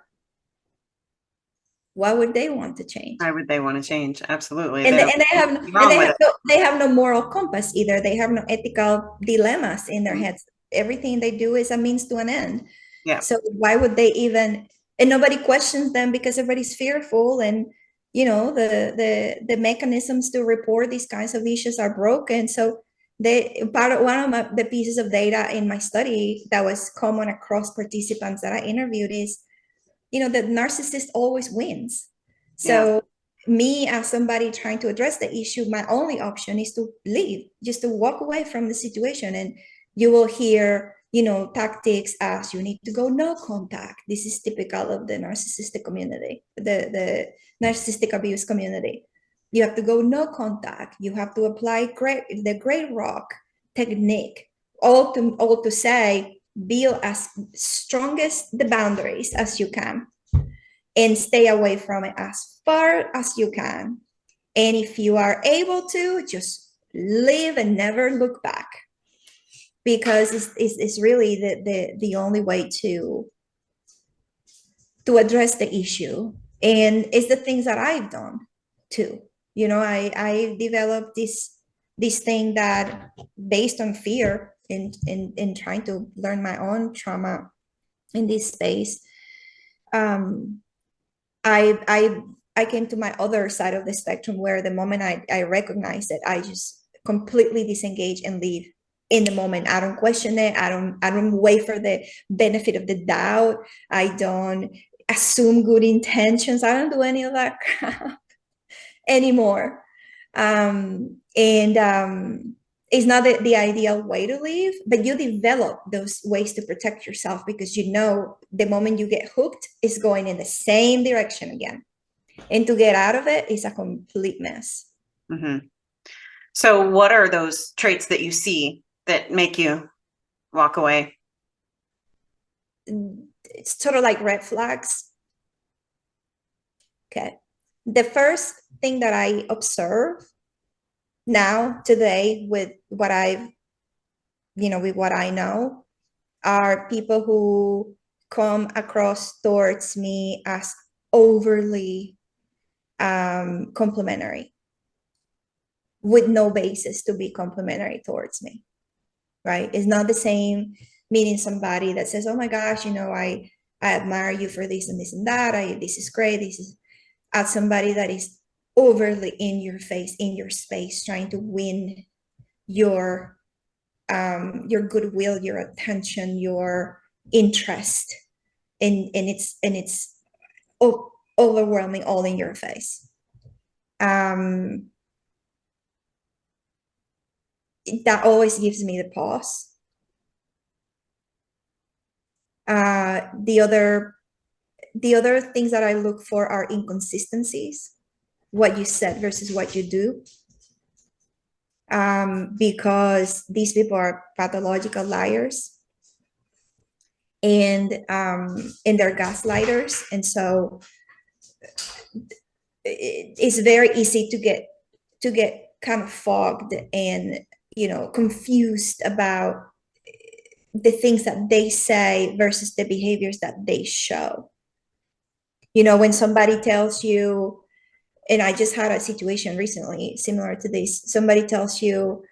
[SPEAKER 2] why would they want to change?
[SPEAKER 1] Why would they want to change? Absolutely.
[SPEAKER 2] And they have no moral compass either. They have no ethical dilemmas in their heads. Everything they do is a means to an end.
[SPEAKER 1] Yeah.
[SPEAKER 2] So why would they even? And nobody questions them because everybody's fearful, and the mechanisms to report these kinds of issues are broken. So one of the pieces of data in my study that was common across participants that I interviewed is, the narcissist always wins. So me as somebody trying to address the issue, my only option is to leave, just to walk away from the situation. And you will hear, tactics as you need to go no contact. This is typical of the narcissistic community, the narcissistic abuse community. You have to go no contact. You have to apply the gray rock technique, all to say, build as strongest the boundaries as you can and stay away from it as far as you can. And if you are able to, just live and never look back, because it's really the only way to address the issue. And it's the things that I've done too. I developed this thing that, based on fear in trying to learn my own trauma in this space, I came to my other side of the spectrum, where the moment I recognized it, I just completely disengage and leave in the moment. I don't question it. I don't wait for the benefit of the doubt. I don't assume good intentions. I don't do any of that crap anymore. It's not the ideal way to live, but you develop those ways to protect yourself, because the moment you get hooked is going in the same direction again. And to get out of it is a complete mess.
[SPEAKER 1] Mm-hmm. So what are those traits that you see that make you walk away?
[SPEAKER 2] It's sort of like red flags. Okay. The first thing that I observe now today with what I know, are people who come across towards me as overly complimentary, with no basis to be complimentary towards me, right? It's not the same meeting somebody that says, oh my gosh, I admire you for this and this and that. This is great. This is, as somebody that is overly in your face, in your space, trying to win your goodwill, your attention, your interest, and it's overwhelming, all in your face. That always gives me the pause. The other things that I look for are inconsistencies, what you said versus what you do. Because these people are pathological liars, and they're gaslighters. And so it's very easy to get kind of fogged and confused about the things that they say versus the behaviors that they show. When somebody tells you, and I just had a situation recently similar to this, somebody tells you,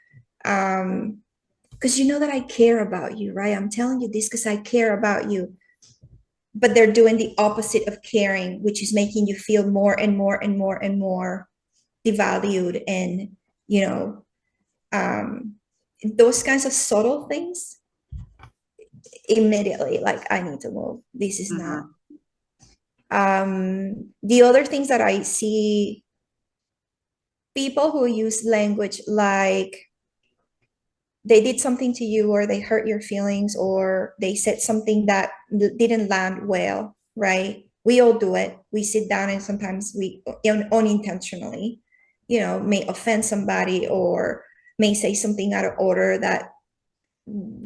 [SPEAKER 2] because that I care about you, right? I'm telling you this because I care about you. But they're doing the opposite of caring, which is making you feel more and more and more and more devalued. And, those kinds of subtle things, immediately, like, I need to move. This is not. The other things that I see, people who use language like they did something to you, or they hurt your feelings, or they said something that didn't land well, right? We all do it. We sit down and sometimes we unintentionally, may offend somebody, or may say something out of order that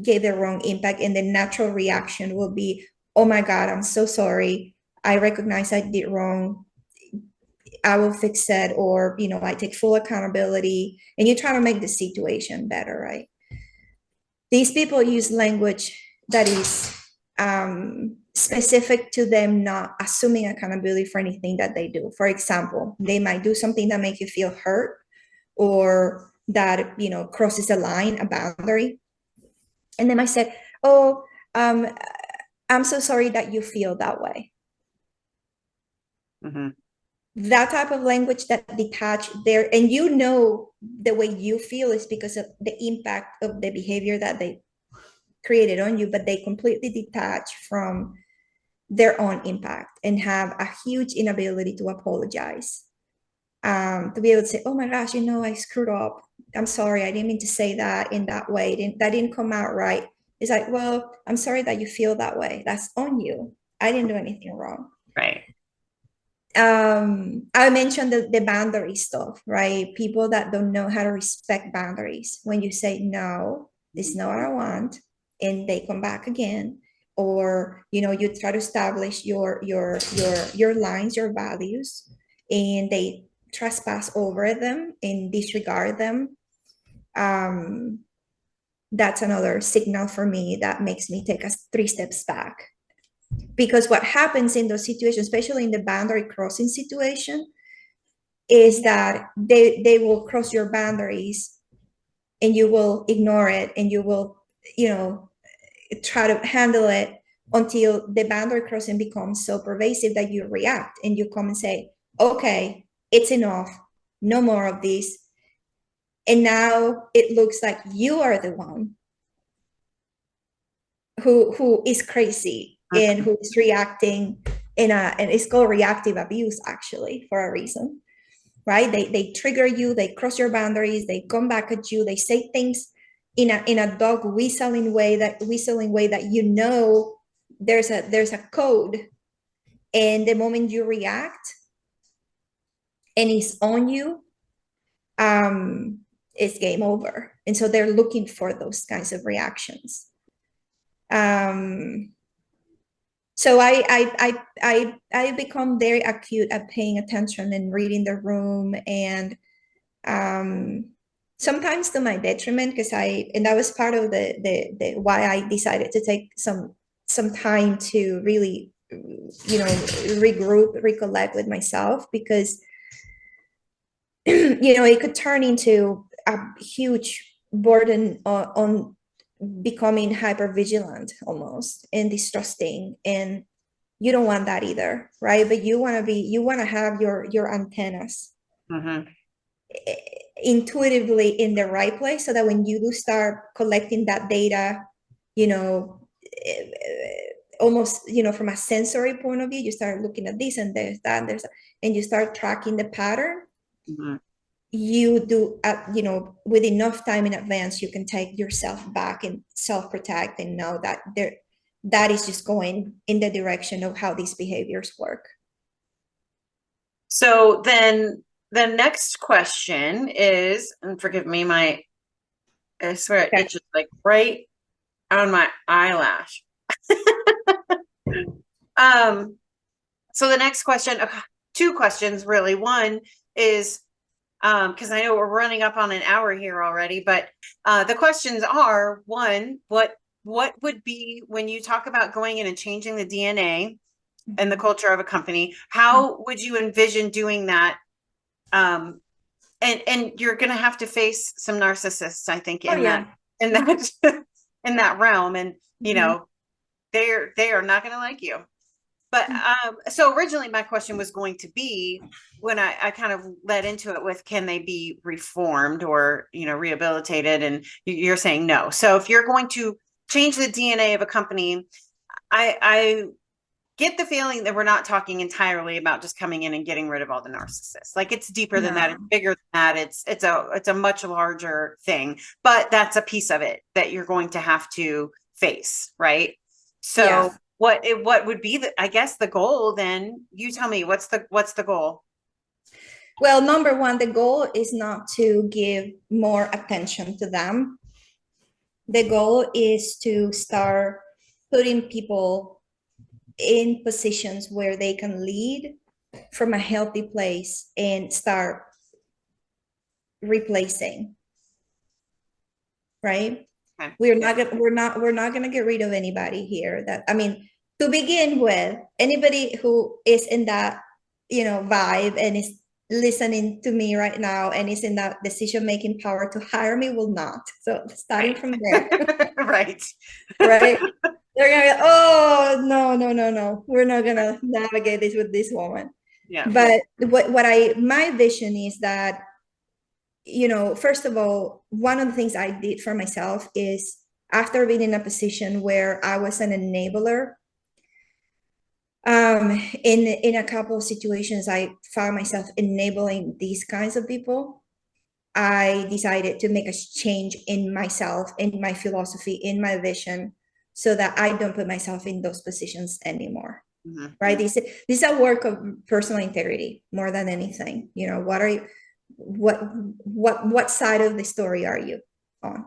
[SPEAKER 2] gave the wrong impact. And the natural reaction will be, oh my God, I'm so sorry. I recognize I did wrong. I will fix it, or, I take full accountability, and you try to make the situation better, right? These people use language that is specific to them, not assuming accountability for anything that they do. For example, they might do something that makes you feel hurt, or that, crosses a line, a boundary. And they might say, oh, I'm so sorry that you feel that way.
[SPEAKER 1] Mm-hmm.
[SPEAKER 2] That type of language that detach there, and the way you feel is because of the impact of the behavior that they created on you, but they completely detach from their own impact and have a huge inability to apologize. To be able to say, oh my gosh, I screwed up. I'm sorry. I didn't mean to say that in that way. That didn't come out right. It's like, well, I'm sorry that you feel that way. That's on you. I didn't do anything wrong.
[SPEAKER 1] Right.
[SPEAKER 2] I mentioned the boundary stuff, right? People that don't know how to respect boundaries. When you say, no, this is not what I want, and they come back again, or, you try to establish your lines, your values, and they trespass over them and disregard them. That's another signal for me that makes me take us 3 steps back. Because what happens in those situations, especially in the boundary crossing situation, is that they will cross your boundaries and you will ignore it, and you will, try to handle it until the boundary crossing becomes so pervasive that you react and you come and say, okay, it's enough, no more of this. And now it looks like you are the one who is crazy and who is reacting and it's called reactive abuse, actually, for a reason, right? They trigger you, they cross your boundaries, they come back at you, they say things in a dog whistling way that there's a code, and the moment you react and it's on you, it's game over. And so they're looking for those kinds of reactions. So I become very acute at paying attention and reading the room, and sometimes to my detriment, because that was part of the why I decided to take some time to really, regroup, recollect with myself, because it could turn into a huge burden on becoming hyper vigilant almost and distrusting, and you don't want that either, right? But you want to have your antennas intuitively in the right place, so that when you do start collecting that data, almost, from a sensory point of view, you start looking at this and there's that and and you start tracking the pattern. You do, with enough time in advance, you can take yourself back and self-protect and know that that is just going in the direction of how these behaviors work.
[SPEAKER 1] So then the next question is, and forgive me, I swear it's just like right on my eyelash. So the next question, 2 questions really. One is, because I know we're running up on an hour here already, but the questions are, one, what would be, when you talk about going in and changing the DNA and the culture of a company, how would you envision doing that? And you're going to have to face some narcissists, I think, in that in that realm, and they are not going to like you. But so originally my question was going to be, when I kind of led into it with, can they be reformed or, rehabilitated? And you're saying no. So if you're going to change the DNA of a company, I get the feeling that we're not talking entirely about just coming in and getting rid of all the narcissists. Like, it's deeper than that. It's bigger than that. It's a much larger thing, but that's a piece of it that you're going to have to face. Right. So what would be I guess the goal then? You tell me, what's the goal?
[SPEAKER 2] Well, number one, the goal is not to give more attention to them. The goal is to start putting people in positions where they can lead from a healthy place and start replacing, right?
[SPEAKER 1] Okay.
[SPEAKER 2] We're not gonna get rid of anybody here. That, I mean, to begin with, anybody who is in that, you know, vibe and is listening to me right now and is in that decision-making power to hire me will not. So starting
[SPEAKER 1] Right.
[SPEAKER 2] from there,
[SPEAKER 1] Right.
[SPEAKER 2] right? They're gonna go, oh no, no, no, no. We're not gonna navigate this with this woman.
[SPEAKER 1] Yeah.
[SPEAKER 2] But what I my vision is that, you know, first of all, one of the things I did for myself is, after being in a position where I was an enabler, in a couple of situations, I found myself enabling these kinds of people. I decided to make a change in myself, in my philosophy, in my vision, so that I don't put myself in those positions anymore.
[SPEAKER 1] Mm-hmm.
[SPEAKER 2] Right? This is a work of personal integrity more than anything. You know, what are you, what side of the story are you on?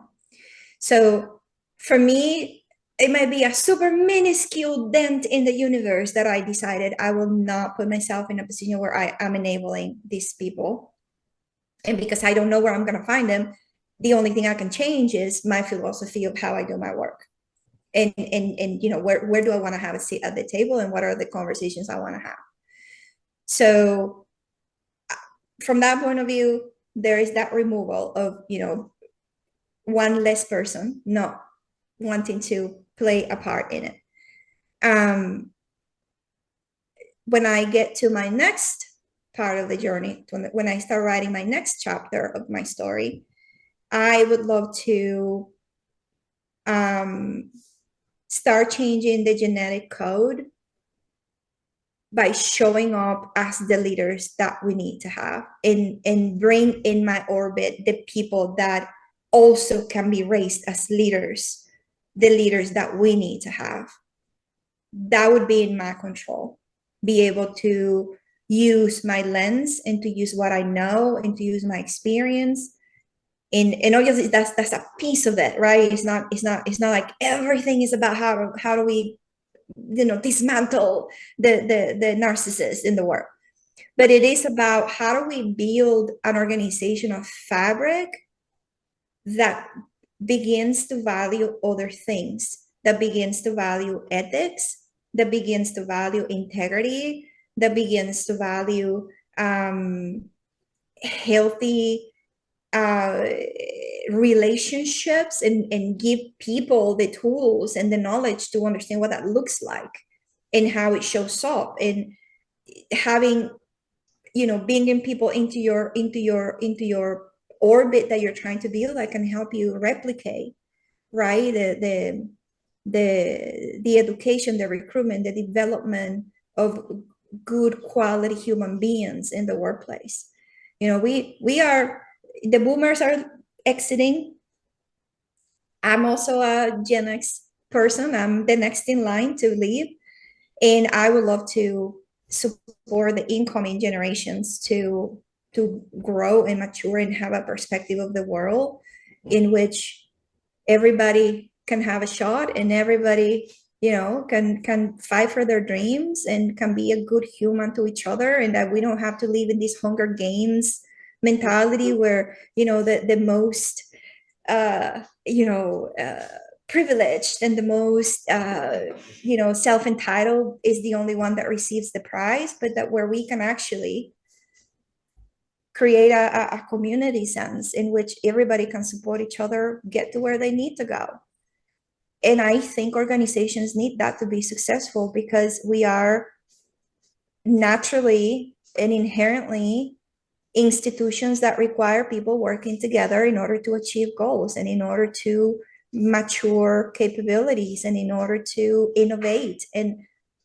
[SPEAKER 2] So for me, it might be a super minuscule dent in the universe that I decided I will not put myself in a position where I am enabling these people. And because I don't know where I'm going to find them, the only thing I can change is my philosophy of how I do my work. And you know, where do I want to have a seat at the table, and what are the conversations I want to have? So from that point of view, there is that removal of, you know, one less person not wanting to play a part in it. When I get to my next part of the journey, when I start writing my next chapter of my story, I would love to start changing the genetic code by showing up as the leaders that we need to have, and bring in my orbit the people that also can be raised as leaders, the leaders that we need to have. That would be in my control. Be able to use my lens and to use what I know and to use my experience. And obviously that's a piece of it, right? It's not like everything is about how do we, you know, dismantle the narcissist in the world. But it is about how do we build an organizational fabric that begins to value other things, that begins to value ethics, that begins to value integrity, that begins to value healthy relationships, and give people the tools and the knowledge to understand what that looks like and how it shows up, and having, you know, bringing people into your orbit that you're trying to build that can help you replicate, right? The education, the recruitment, the development of good quality human beings in the workplace. You know, we are, the boomers are exiting. I'm also a Gen X person. I'm the next in line to leave. And I would love to support the incoming generations to grow and mature and have a perspective of the world in which everybody can have a shot, and everybody, you know, can fight for their dreams and can be a good human to each other, and that we don't have to live in this Hunger Games mentality where, you know, the most you know, privileged and the most you know, self-entitled is the only one that receives the prize, but that where we can actually create a community sense in which everybody can support each other, get to where they need to go. And I think organizations need that to be successful, because we are naturally and inherently institutions that require people working together in order to achieve goals, and in order to mature capabilities, and in order to innovate. And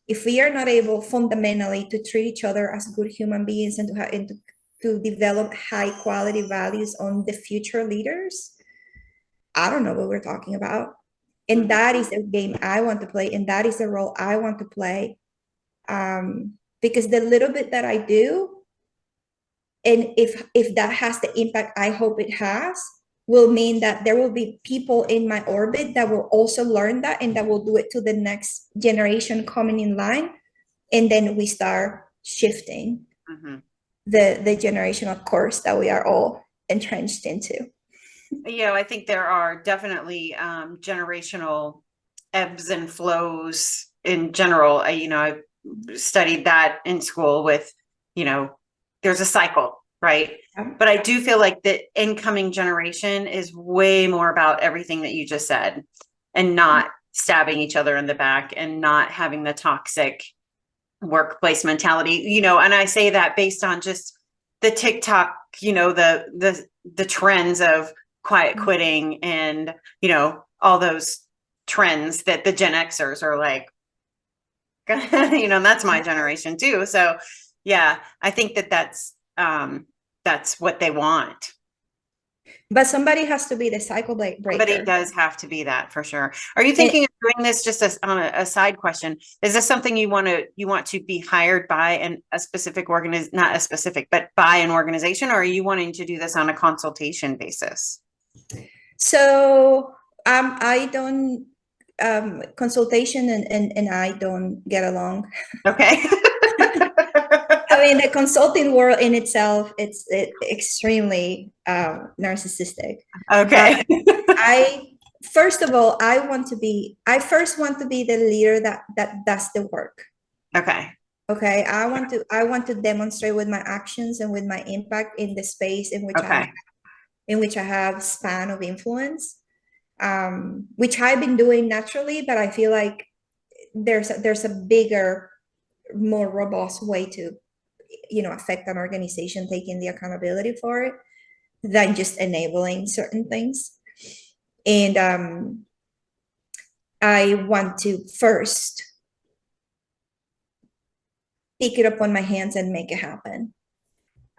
[SPEAKER 2] if we are not able fundamentally to treat each other as good human beings, and to develop high quality values on the future leaders, I don't know what we're talking about. And that is the game I want to play, and that is the role I want to play. Because the little bit that I do, and if that has the impact I hope it has, will mean that there will be people in my orbit that will also learn that, and that will do it to the next generation coming in line. And then we start shifting
[SPEAKER 1] Mhm.
[SPEAKER 2] the generational course that we are all entrenched into.
[SPEAKER 1] I think there are definitely generational ebbs and flows in general. I've studied that in school with, there's a cycle, right? But I do feel like the incoming generation is way more about everything that you just said, and not stabbing each other in the back and not having the toxic workplace mentality, and I say that based on just the TikTok, the trends of quiet quitting and, all those trends that the Gen Xers are like, that's my generation too. So yeah, I think that's what they want.
[SPEAKER 2] But somebody has to be the cycle breaker.
[SPEAKER 1] Somebody does have to be that, for sure. Are you thinking of doing this just as on a side question? Is this something you want to be hired by a specific not a specific, but by an organization, or are you wanting to do this on a consultation basis?
[SPEAKER 2] So I don't consultation and I don't get along.
[SPEAKER 1] Okay.
[SPEAKER 2] I mean, the consulting world in itself, it's extremely narcissistic.
[SPEAKER 1] Okay.
[SPEAKER 2] First of all, I first want to be the leader that does the work.
[SPEAKER 1] Okay.
[SPEAKER 2] Okay. I want to demonstrate with my actions and with my impact in the space in which I have span of influence, which I've been doing naturally, but I feel like there's a bigger, more robust way to, affect an organization, taking the accountability for it than just enabling certain things. And I want to first pick it up on my hands and make it happen.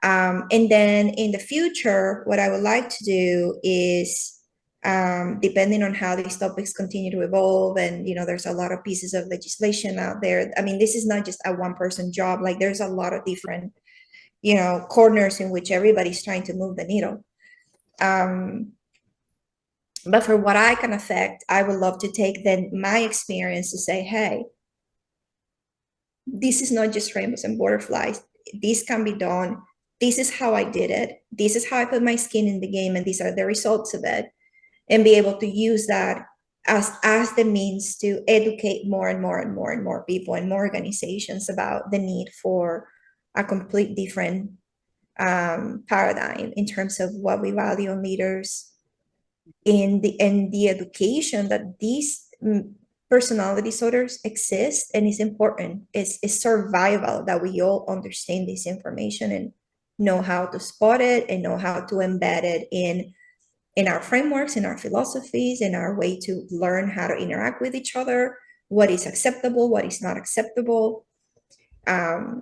[SPEAKER 2] And then in the future, what I would like to do is, depending on how these topics continue to evolve, and there's a lot of pieces of legislation out there. I mean, this is not just a one-person job. Like, there's a lot of different, corners in which everybody's trying to move the needle. But for what I can affect, I would love to take then my experience to say, hey, this is not just rainbows and butterflies. This can be done. This is how I did it. This is how I put my skin in the game, and these are the results of it. And be able to use that as the means to educate more and more and more and more people and more organizations about the need for a complete different paradigm in terms of what we value in leaders, in the education that these personality disorders exist, and it's important. It's survival that we all understand this information and know how to spot it and know how to embed it in our frameworks, in our philosophies, in our way to learn how to interact with each other, what is acceptable, what is not acceptable. That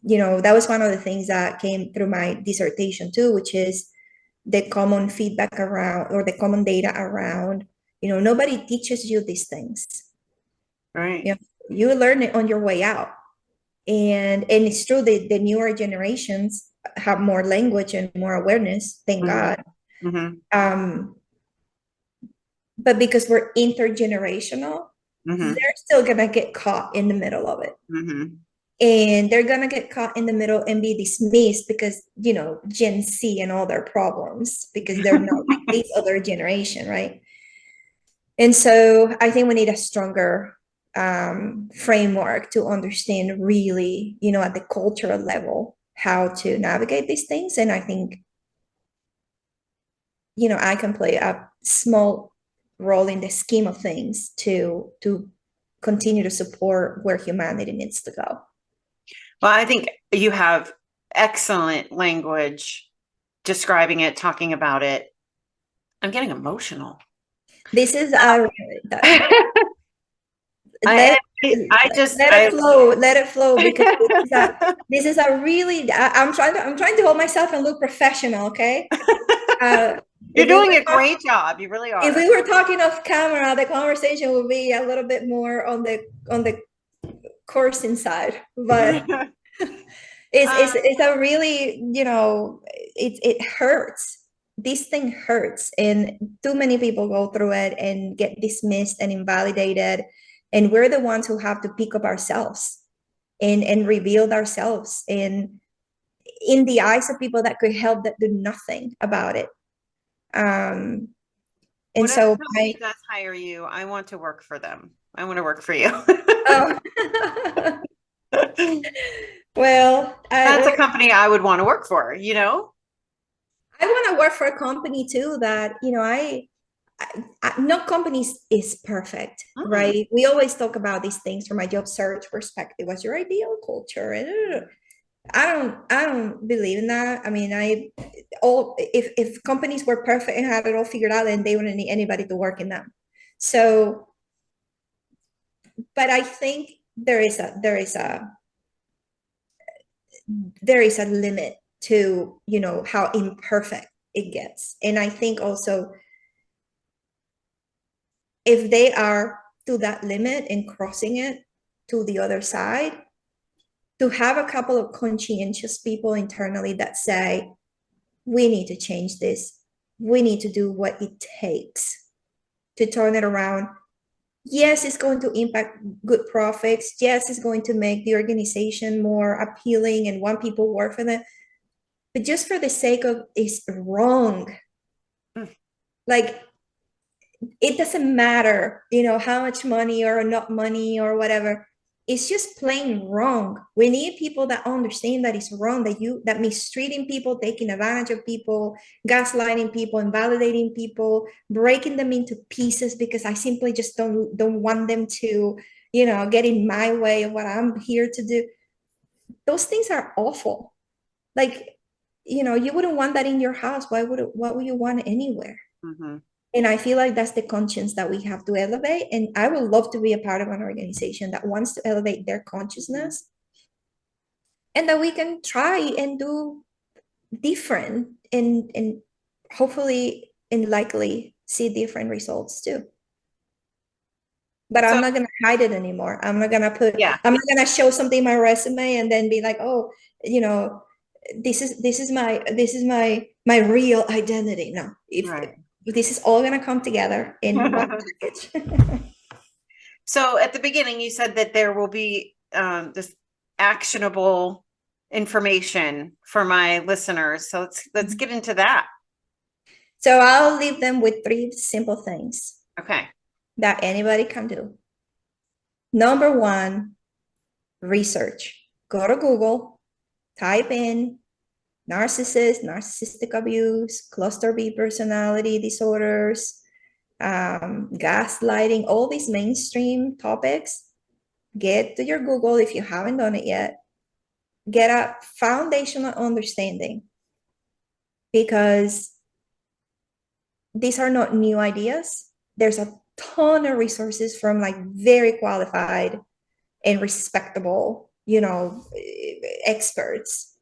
[SPEAKER 2] was one of the things that came through my dissertation too, which is the common feedback around, or the common data around, nobody teaches you these things.
[SPEAKER 1] Right.
[SPEAKER 2] You learn it on your way out. And it's true that the newer generations have more language and more awareness, thank God. But because we're intergenerational, they're still gonna get caught in the middle of it. And they're gonna get caught in the middle and be dismissed because, Gen Z and all their problems, because they're not like this other generation, right? And so I think we need a stronger framework to understand really, at the cultural level, how to navigate these things. And I think, I can play a small role in the scheme of things to continue to support where humanity needs to go.
[SPEAKER 1] Well, I think you have excellent language describing it, talking about it. I'm getting emotional.
[SPEAKER 2] This is
[SPEAKER 1] I
[SPEAKER 2] let it flow because this is a really, I'm trying to hold myself and look professional. Okay.
[SPEAKER 1] You're doing a great job. You really are.
[SPEAKER 2] If we were talking off camera, the conversation would be a little bit more on the coursing side, but it's a really, it hurts. This thing hurts, and too many people go through it and get dismissed and invalidated, and we're the ones who have to pick up ourselves and rebuild ourselves in the eyes of people that could help that do nothing about it. And
[SPEAKER 1] Whatever
[SPEAKER 2] so
[SPEAKER 1] company does hire you, I want to work for them. I want to work for you.
[SPEAKER 2] oh, well,
[SPEAKER 1] That's a company I would want to work for, you know?
[SPEAKER 2] I want to work for a company too that, no company is perfect,
[SPEAKER 1] Mm.
[SPEAKER 2] right? We always talk about these things from a job search perspective. What's your ideal culture? I don't believe in that. I mean, if companies were perfect and had it all figured out, then they wouldn't need anybody to work in them. So, but I think there is a limit to, how imperfect it gets. And I think also if they are to that limit and crossing it to the other side, to have a couple of conscientious people internally that say, we need to change this. We need to do what it takes to turn it around. Yes, it's going to impact good profits. Yes, it's going to make the organization more appealing and want people work for them. But just for the sake of it's wrong.
[SPEAKER 1] Mm.
[SPEAKER 2] Like, it doesn't matter, how much money or not money or whatever. It's just plain wrong. We need people that understand that it's wrong, that mistreating people, taking advantage of people, gaslighting people, invalidating people, breaking them into pieces because I simply just don't want them to, get in my way of what I'm here to do. Those things are awful. Like, you wouldn't want that in your house. What would you want anywhere?
[SPEAKER 1] Mm-hmm.
[SPEAKER 2] And I feel like that's the conscience that we have to elevate. And I would love to be a part of an organization that wants to elevate their consciousness and that we can try and do different and hopefully and likely see different results too. But I'm
[SPEAKER 1] So,
[SPEAKER 2] not gonna hide it anymore.
[SPEAKER 1] yeah,
[SPEAKER 2] I'm not gonna show something in my resume and then be like, oh, you know, this is my real identity. No, if
[SPEAKER 1] right.
[SPEAKER 2] this is all gonna come together in one package.
[SPEAKER 1] So at the beginning, you said that there will be this actionable information for my listeners. So let's get into that.
[SPEAKER 2] So I'll leave them with three simple things
[SPEAKER 1] Okay.
[SPEAKER 2] that anybody can do. Number one, research. Go to Google, type in narcissistic abuse, cluster B personality disorders, gaslighting, all these mainstream topics. Get to your Google if you haven't done it yet. Get a foundational understanding because these are not new ideas. There's a ton of resources from like very qualified and respectable, experts,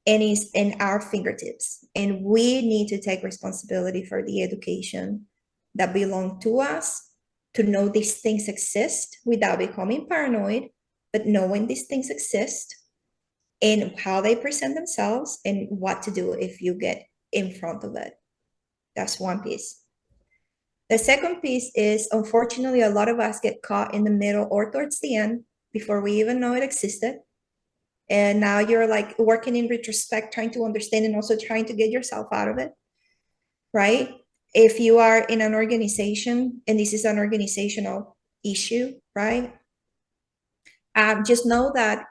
[SPEAKER 2] and is in our fingertips. And we need to take responsibility for the education that belong to us, to know these things exist without becoming paranoid, but knowing these things exist and how they present themselves and what to do if you get in front of it. That's one piece. The second piece is, unfortunately, a lot of us get caught in the middle or towards the end before we even know it existed. And now you're like working in retrospect, trying to understand and also trying to get yourself out of it, right? If you are in an organization and this is an organizational issue, right? Just know that,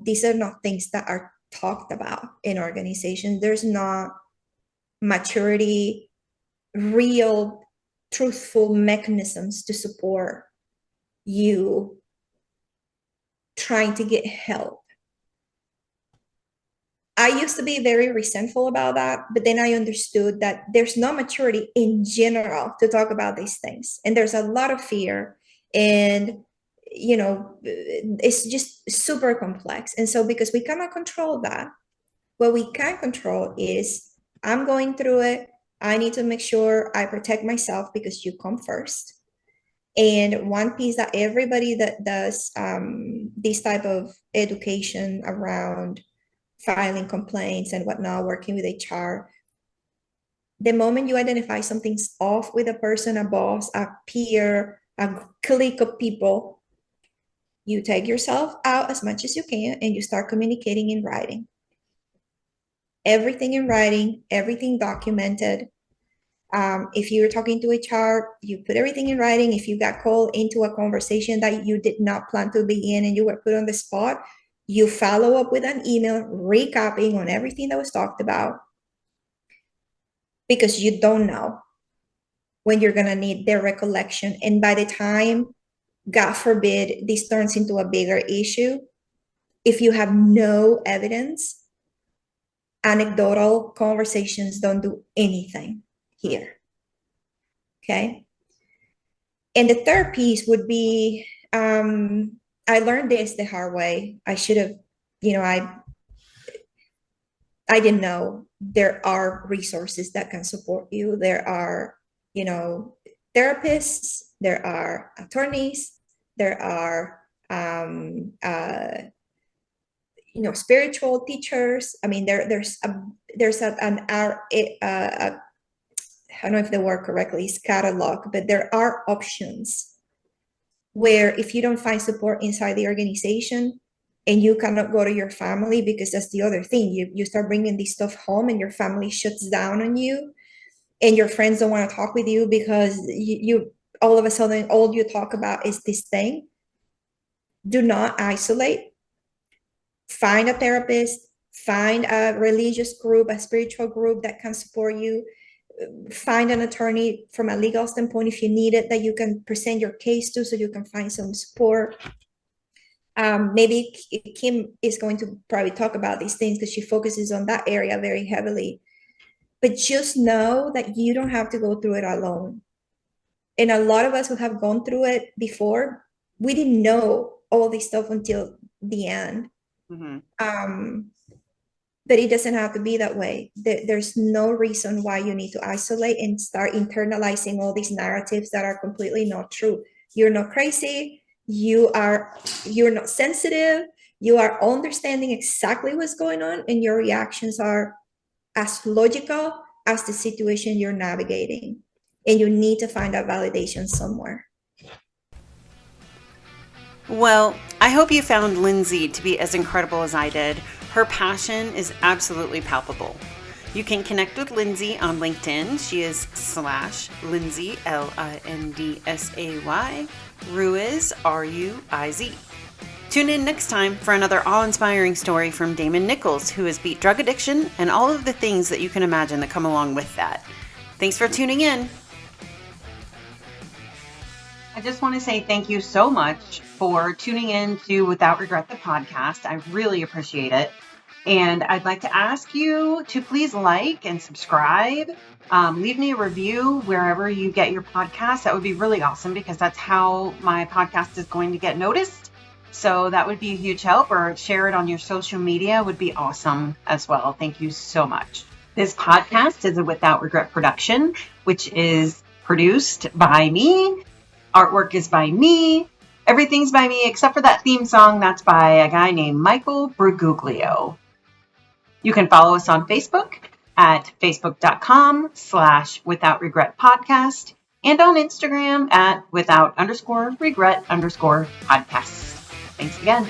[SPEAKER 2] these are not things that are talked about in organizations. There's not maturity, real, truthful mechanisms to support you trying to get help. I used to be very resentful about that, but then I understood that there's no maturity in general to talk about these things. And there's a lot of fear and it's just super complex. And so because we cannot control that, what we can control is I'm going through it. I need to make sure I protect myself because you come first. And one piece that everybody that does this type of education around filing complaints and whatnot, working with HR, the moment you identify something's off with a person, a boss, a peer, a clique of people, You take yourself out as much as you can and you start communicating in writing. Everything in writing, everything documented. If you're talking to HR, you put everything in writing. If you got called into a conversation that you did not plan to be in and you were put on the spot, you follow up with an email recapping on everything that was talked about, because you don't know when you're going to need their recollection. And by the time, God forbid, this turns into a bigger issue, if you have no evidence, anecdotal conversations don't do anything here. Okay. And the third piece would be, I learned this the hard way. I should have, I didn't know there are resources that can support you. There are, therapists, there are attorneys, there are, spiritual teachers. I mean, there's I don't know if the word correctly is catalog, but there are options where if you don't find support inside the organization and you cannot go to your family, because that's the other thing, you start bringing this stuff home and your family shuts down on you and your friends don't want to talk with you because you all of a sudden, all you talk about is this thing. Do not isolate. Find a therapist, find a religious group, a spiritual group that can support you. Find an attorney from a legal standpoint if you need it, that you can present your case to so you can find some support. Maybe Kim is going to probably talk about these things because she focuses on that area very heavily. But just know that you don't have to go through it alone. And a lot of us who have gone through it before, we didn't know all this stuff until the end. Mm-hmm. But it doesn't have to be that way. There's no reason why you need to isolate and start internalizing all these narratives that are completely not true. You're not crazy. You're not sensitive. You are understanding exactly what's going on, and your reactions are as logical as the situation you're navigating. And you need to find that validation somewhere.
[SPEAKER 1] Well, I hope you found Lindsay to be as incredible as I did. Her passion is absolutely palpable. You can connect with Lindsay on LinkedIn. She is /Lindsay, LINDSAY, Ruiz, RUIZ. Tune in next time for another awe-inspiring story from Damon Nichols, who has beat drug addiction and all of the things that you can imagine that come along with that. Thanks for tuning in. I just want to say thank you so much for tuning in to Without Regret, the podcast. I really appreciate it. And I'd like to ask you to please like and subscribe. Leave me a review wherever you get your podcast. That would be really awesome because that's how my podcast is going to get noticed. So that would be a huge help, or share it on your social media would be awesome as well. Thank you so much. This podcast is a Without Regret production, which is produced by me. Artwork is by me. Everything's by me except for that theme song. That's by a guy named Michael Bruguglio. You can follow us on Facebook at facebook.com/Without Regret Podcast and on Instagram at without_regret_podcast. Thanks again.